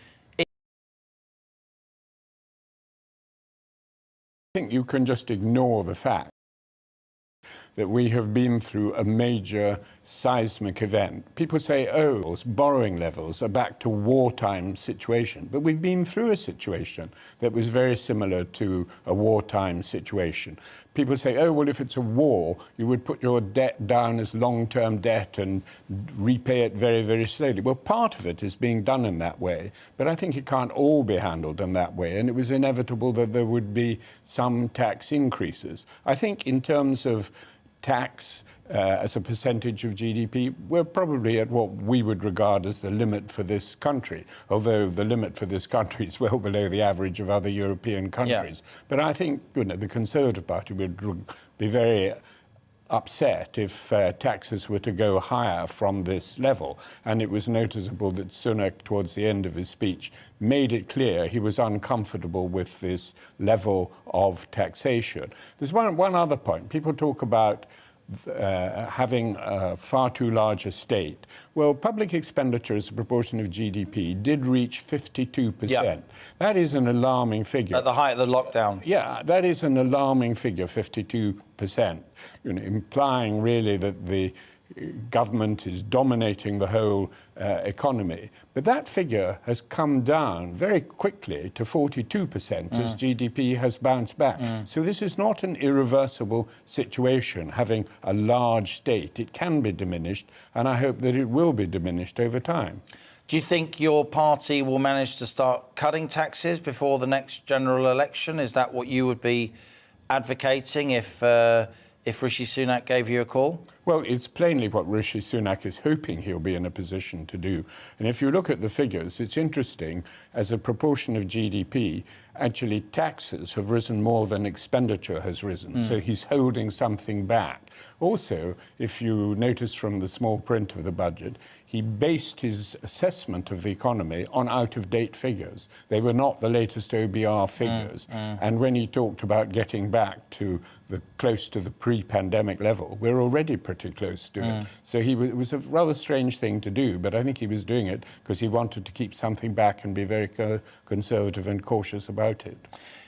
I think you can just ignore the fact that we have been through a major seismic event. People say, oh, borrowing levels are back to wartime situation. But we've been through a situation that was very similar to a wartime situation. People say, oh, well, if it's a war, you would put your debt down as long-term debt and repay it very, very slowly. Well, part of it is being done in that way, but I think it can't all be handled in that way, and it was inevitable that there would be some tax increases. I think in terms of tax as a percentage of GDP, we're probably at what we would regard as the limit for this country, although the limit for this country is well below the average of other European countries. Yeah. But I think the Conservative Party would be very upset if taxes were to go higher from this level. And it was noticeable that Sunak, towards the end of his speech, made it clear he was uncomfortable with this level of taxation. There's one other point. People talk about having a far too large a state. Well, public expenditure as a proportion of GDP did reach 52%. Yeah. That is an alarming figure. At the height of the lockdown. Yeah, that is an alarming figure, 52%, implying really that the government is dominating the whole economy. But that figure has come down very quickly to 42% as GDP has bounced back. So this is not an irreversible situation, having a large state. It can be diminished, and I hope that it will be diminished over time. Do you think your party will manage to start cutting taxes before the next general election? Is that what you would be advocating if Rishi Sunak gave you a call? Well, it's plainly what Rishi Sunak is hoping he'll be in a position to do. And if you look at the figures, it's interesting, as a proportion of GDP, actually taxes have risen more than expenditure has risen. So he's holding something back. Also, if you notice from the small print of the budget, he based his assessment of the economy on out-of-date figures. They were not the latest OBR figures. And when he talked about getting back to close to the pre-pandemic level, we're already pretty close to it. So it was a rather strange thing to do, but I think he was doing it because he wanted to keep something back and be very conservative and cautious about it.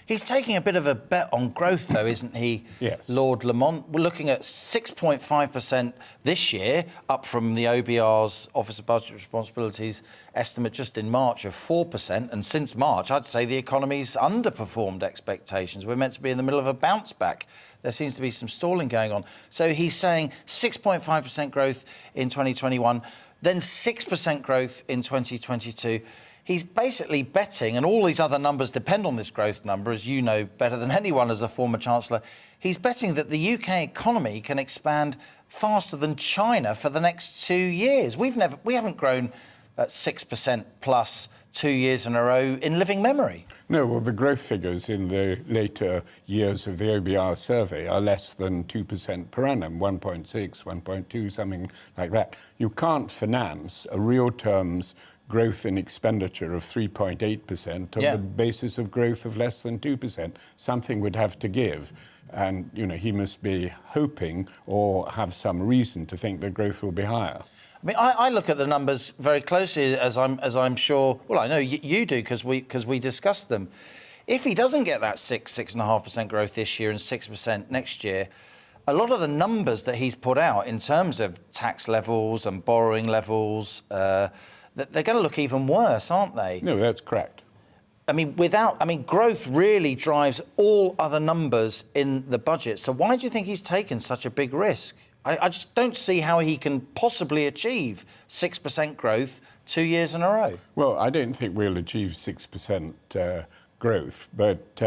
He's taking a bit of a bet on growth, though, isn't he, Yes. Lord Lamont? We're looking at 6.5% this year, up from the OBR's Office of Budget Responsibilities estimate just in March of 4%. And since March, I'd say the economy's underperformed expectations. We're meant to be in the middle of a bounce back. There seems to be some stalling going on. So he's saying 6.5% growth in 2021, then 6% growth in 2022. He's basically betting, and all these other numbers depend on this growth number, as you know better than anyone as a former Chancellor, he's betting that the UK economy can expand faster than China for the next 2 years. We haven't grown at 6% plus 2 years in a row in living memory. No, well, the growth figures in the later years of the OBR survey are less than 2% per annum, 1.6, 1.2, something like that. You can't finance a real terms growth in expenditure of 3.8% on the basis of growth of less than 2%. Something would have to give. And, he must be hoping or have some reason to think that growth will be higher. I mean, I look at the numbers very closely, as I'm sure. Well, I know you do because we discussed them. If he doesn't get that 6.5% growth this year and 6% next year, a lot of the numbers that he's put out in terms of tax levels and borrowing levels, they're going to look even worse, aren't they? No, that's correct. I mean, growth really drives all other numbers in the budget. So why do you think he's taken such a big risk? I just don't see how he can possibly achieve 6% growth 2 years in a row. Well, I don't think we'll achieve 6% growth, but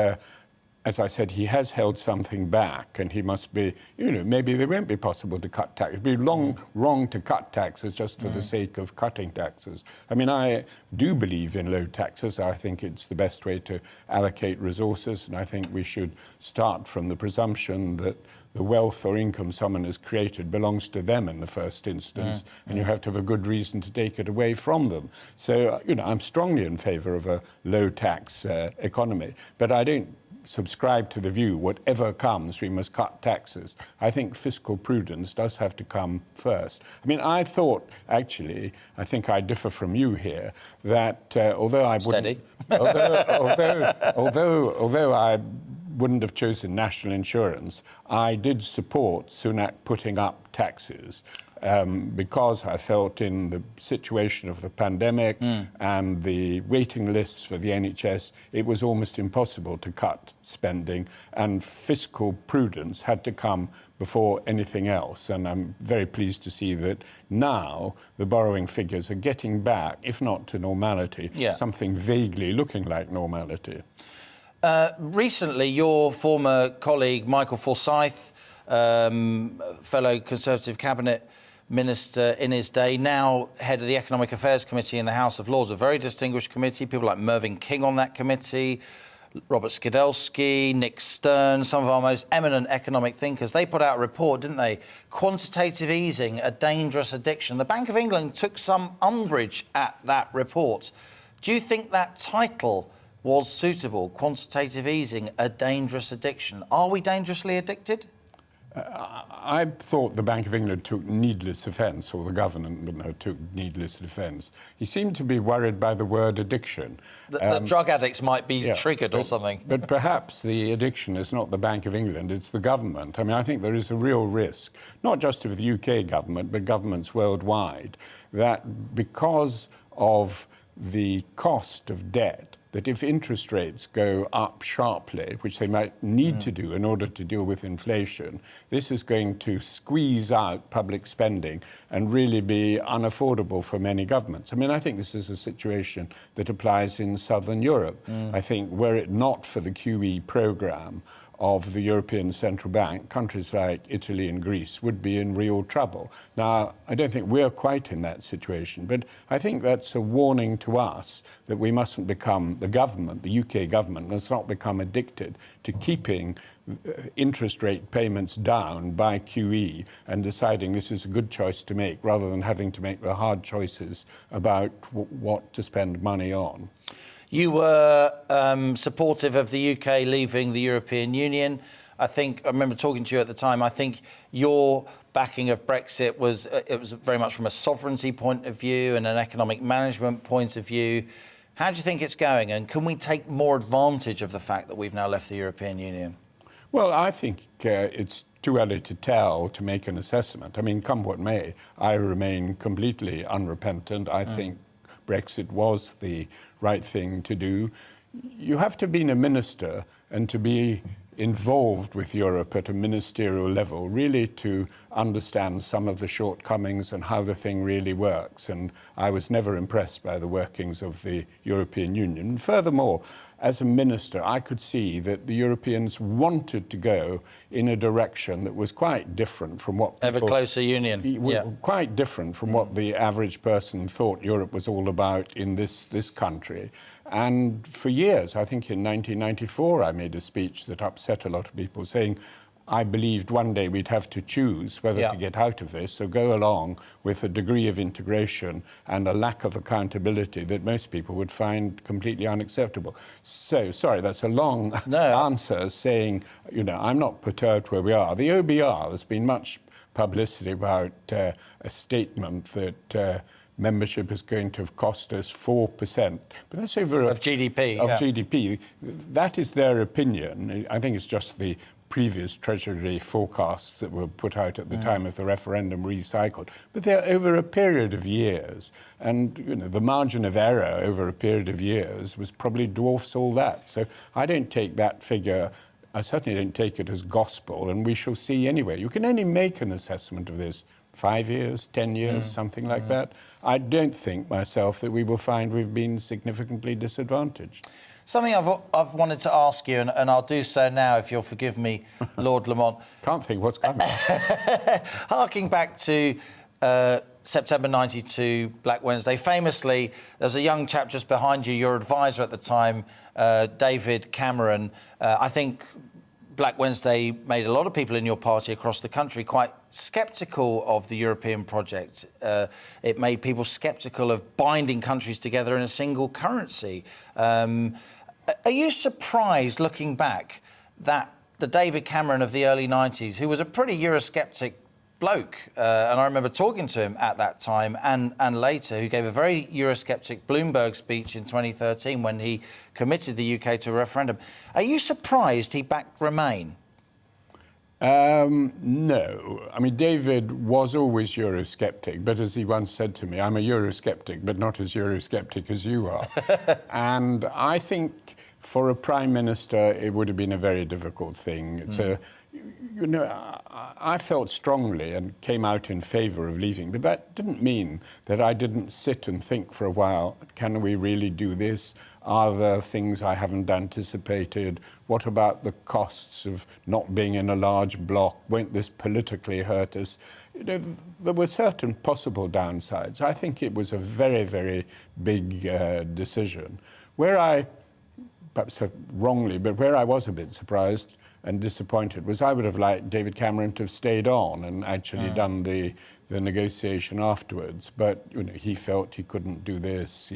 as I said, he has held something back, and he must be, maybe it won't be possible to cut taxes. It would be wrong to cut taxes just for the sake of cutting taxes. I mean, I do believe in low taxes. I think it's the best way to allocate resources, and I think we should start from the presumption that the wealth or income someone has created belongs to them in the first instance, and you have to have a good reason to take it away from them. So, I'm strongly in favour of a low tax economy, but I don't subscribe to the view, whatever comes, we must cut taxes. I think fiscal prudence does have to come first. I mean, I thought, actually, I think I differ from you here, that although I wouldn't... although I wouldn't have chosen national insurance, I did support Sunak putting up taxes. Because I felt in the situation of the pandemic and the waiting lists for the NHS, it was almost impossible to cut spending, and fiscal prudence had to come before anything else. And I'm very pleased to see that now the borrowing figures are getting back, if not to normality, something vaguely looking like normality. Recently, your former colleague, Michael Forsyth, fellow Conservative cabinet minister in his day, now head of the Economic Affairs Committee in the House of Lords, a very distinguished committee, people like Mervyn King on that committee, Robert Skidelsky, Nick Stern, some of our most eminent economic thinkers. They put out a report, didn't they? Quantitative easing, a dangerous addiction. The Bank of England took some umbrage at that report. Do you think that title was suitable? Quantitative easing, a dangerous addiction. Are we dangerously addicted? I thought the Bank of England took needless offence, or the government took needless offence. He seemed to be worried by the word addiction. That drug addicts might be triggered or something. But perhaps the addiction is not the Bank of England, it's the government. I mean, I think there is a real risk, not just of the UK government, but governments worldwide, that because of the cost of debt, that if interest rates go up sharply, which they might need to do in order to deal with inflation, this is going to squeeze out public spending and really be unaffordable for many governments. I mean, I think this is a situation that applies in Southern Europe. I think were it not for the QE programme of the European Central Bank, countries like Italy and Greece would be in real trouble. Now, I don't think we're quite in that situation, but I think that's a warning to us that we mustn't become, the government, the UK government, must not become addicted to keeping interest rate payments down by QE and deciding this is a good choice to make rather than having to make the hard choices about what to spend money on. You were supportive of the UK leaving the European Union. I remember talking to you at the time. I think your backing of Brexit was very much from a sovereignty point of view and an economic management point of view. How do you think it's going? And can we take more advantage of the fact that we've now left the European Union? Well, I think it's too early to tell, to make an assessment. I mean, come what may, I remain completely unrepentant. I think Brexit was the right thing to do. You have to be a minister and to be involved with Europe at a ministerial level, really to understand some of the shortcomings and how the thing really works. And I was never impressed by the workings of the European Union. And furthermore, as a minister, I could see that the Europeans wanted to go in a direction that was quite different from what people... Ever closer union. Quite different from what the average person thought Europe was all about in this country. And for years, I think in 1994, I made a speech that upset a lot of people, saying, I believed one day we'd have to choose whether to get out of this, so go along with a degree of integration and a lack of accountability that most people would find completely unacceptable. So, sorry, that's a long answer saying, I'm not perturbed where we are. The OBR, there's been much publicity about a statement that membership is going to have cost us 4%. But that's over... Of GDP. Of GDP. That is their opinion. I think it's just the previous Treasury forecasts that were put out at the time of the referendum recycled. But they're over a period of years. And, the margin of error over a period of years was probably dwarfs all that. So I don't take that figure... I certainly don't take it as gospel, and we shall see anyway. You can only make an assessment of this 5 years, 10 years, something like that. I don't think myself that we will find we've been significantly disadvantaged. Something I've wanted to ask you, and I'll do so now, if you'll forgive me, Lord Lamont. Can't think what's coming. Harking back to September 92, Black Wednesday, famously, there's a young chap just behind you, your advisor at the time, David Cameron. I think Black Wednesday made a lot of people in your party across the country quite sceptical of the European project. It made people sceptical of binding countries together in a single currency. Are you surprised, looking back, that the David Cameron of the early 90s, who was a pretty Eurosceptic bloke, and I remember talking to him at that time and later, who gave a very Eurosceptic Bloomberg speech in 2013 when he committed the UK to a referendum. Are you surprised he backed Remain? No. I mean, David was always Eurosceptic, but as he once said to me, I'm a Eurosceptic, but not as Eurosceptic as you are. And I think for a Prime Minister, it would have been a very difficult thing. It's I felt strongly and came out in favour of leaving, but that didn't mean that I didn't sit and think for a while, can we really do this? Are there things I haven't anticipated? What about the costs of not being in a large block? Won't this politically hurt us? You know, there were certain possible downsides. I think it was a very, very big decision. Where I, perhaps wrongly, but where I was a bit surprised and disappointed was I would have liked David Cameron to have stayed on and actually done the negotiation afterwards. But you know, he felt he couldn't do this.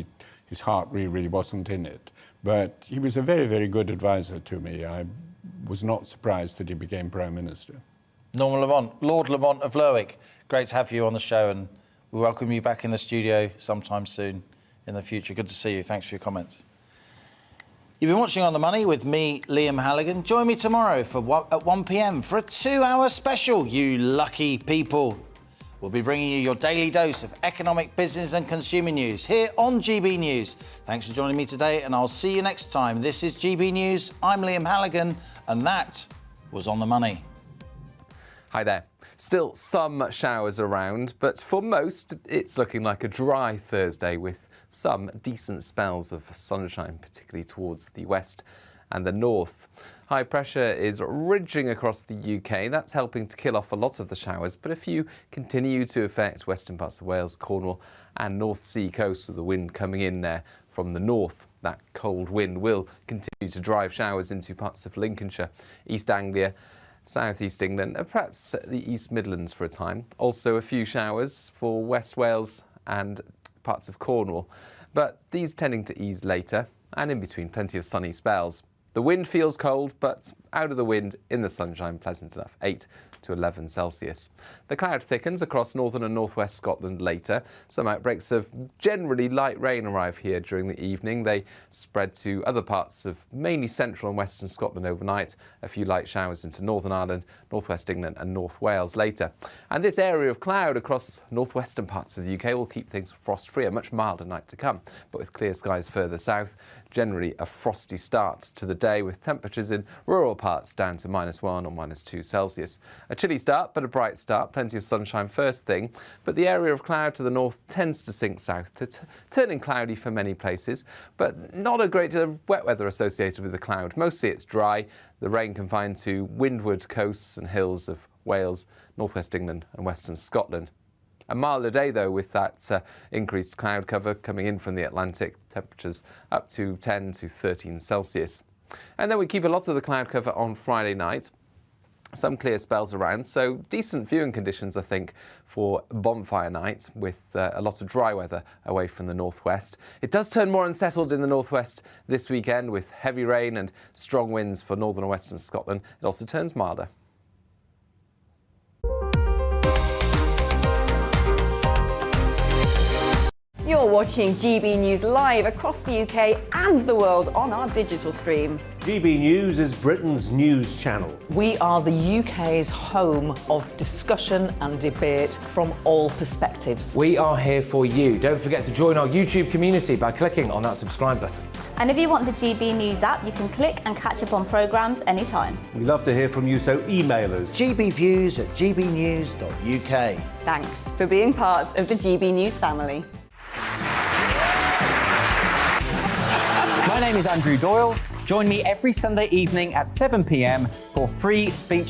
His heart really wasn't in it. But he was a very, very good advisor to me. I was not surprised that he became Prime Minister. Norman Lamont, Lord Lamont of Lerwick, great to have you on the show, and we welcome you back in the studio sometime soon in the future. Good to see you. Thanks for your comments. You've been watching On the Money with me, Liam Halligan. Join me tomorrow at 1 p.m. for a 2-hour special, you lucky people. We'll be bringing you your daily dose of economic, business and consumer news here on GB News. Thanks for joining me today, and I'll see you next time. This is GB News. I'm Liam Halligan, and that was On the Money. Hi there. Still some showers around, but for most, it's looking like a dry Thursday with some decent spells of sunshine, particularly towards the west and the north. High pressure is ridging across the UK. That's helping to kill off a lot of the showers, but a few continue to affect western parts of Wales, Cornwall and North Sea coast, with the wind coming in there from the north. That cold wind will continue to drive showers into parts of Lincolnshire, East Anglia, South East England and perhaps the East Midlands for a time. Also a few showers for West Wales and parts of Cornwall, but these tending to ease later, and in between plenty of sunny spells. The wind feels cold, but out of the wind in the sunshine, pleasant enough, 8 to 11 Celsius. The cloud thickens across northern and northwest Scotland later. Some outbreaks of generally light rain arrive here during the evening. They spread to other parts of mainly central and western Scotland overnight. A few light showers into Northern Ireland, northwest England and North Wales later. And this area of cloud across northwestern parts of the UK will keep things frost-free, a much milder night to come. But with clear skies further south, generally a frosty start to the day, with temperatures in rural parts down to -1 or -2 Celsius. A chilly start, but a bright start. Plenty of sunshine first thing, but the area of cloud to the north tends to sink south, turning cloudy for many places, but not a great deal of wet weather associated with the cloud. Mostly it's dry, the rain confined to windward coasts and hills of Wales, northwest England and western Scotland. A milder day, though, with that increased cloud cover coming in from the Atlantic, temperatures up to 10 to 13 Celsius. And then we keep a lot of the cloud cover on Friday night. Some clear spells around, so decent viewing conditions, I think, for bonfire night, with a lot of dry weather away from the northwest. It does turn more unsettled in the northwest this weekend, with heavy rain and strong winds for northern and western Scotland. It also turns milder. You're watching GB News live across the UK and the world on our digital stream. GB News is Britain's news channel. We are the UK's home of discussion and debate from all perspectives. We are here for you. Don't forget to join our YouTube community by clicking on that subscribe button. And if you want the GB News app, you can click and catch up on programmes anytime. We love to hear from you, so email us. gbviews@gbnews.uk. Thanks for being part of the GB News family. My name is Andrew Doyle. Join me every Sunday evening at 7 p.m. for free speech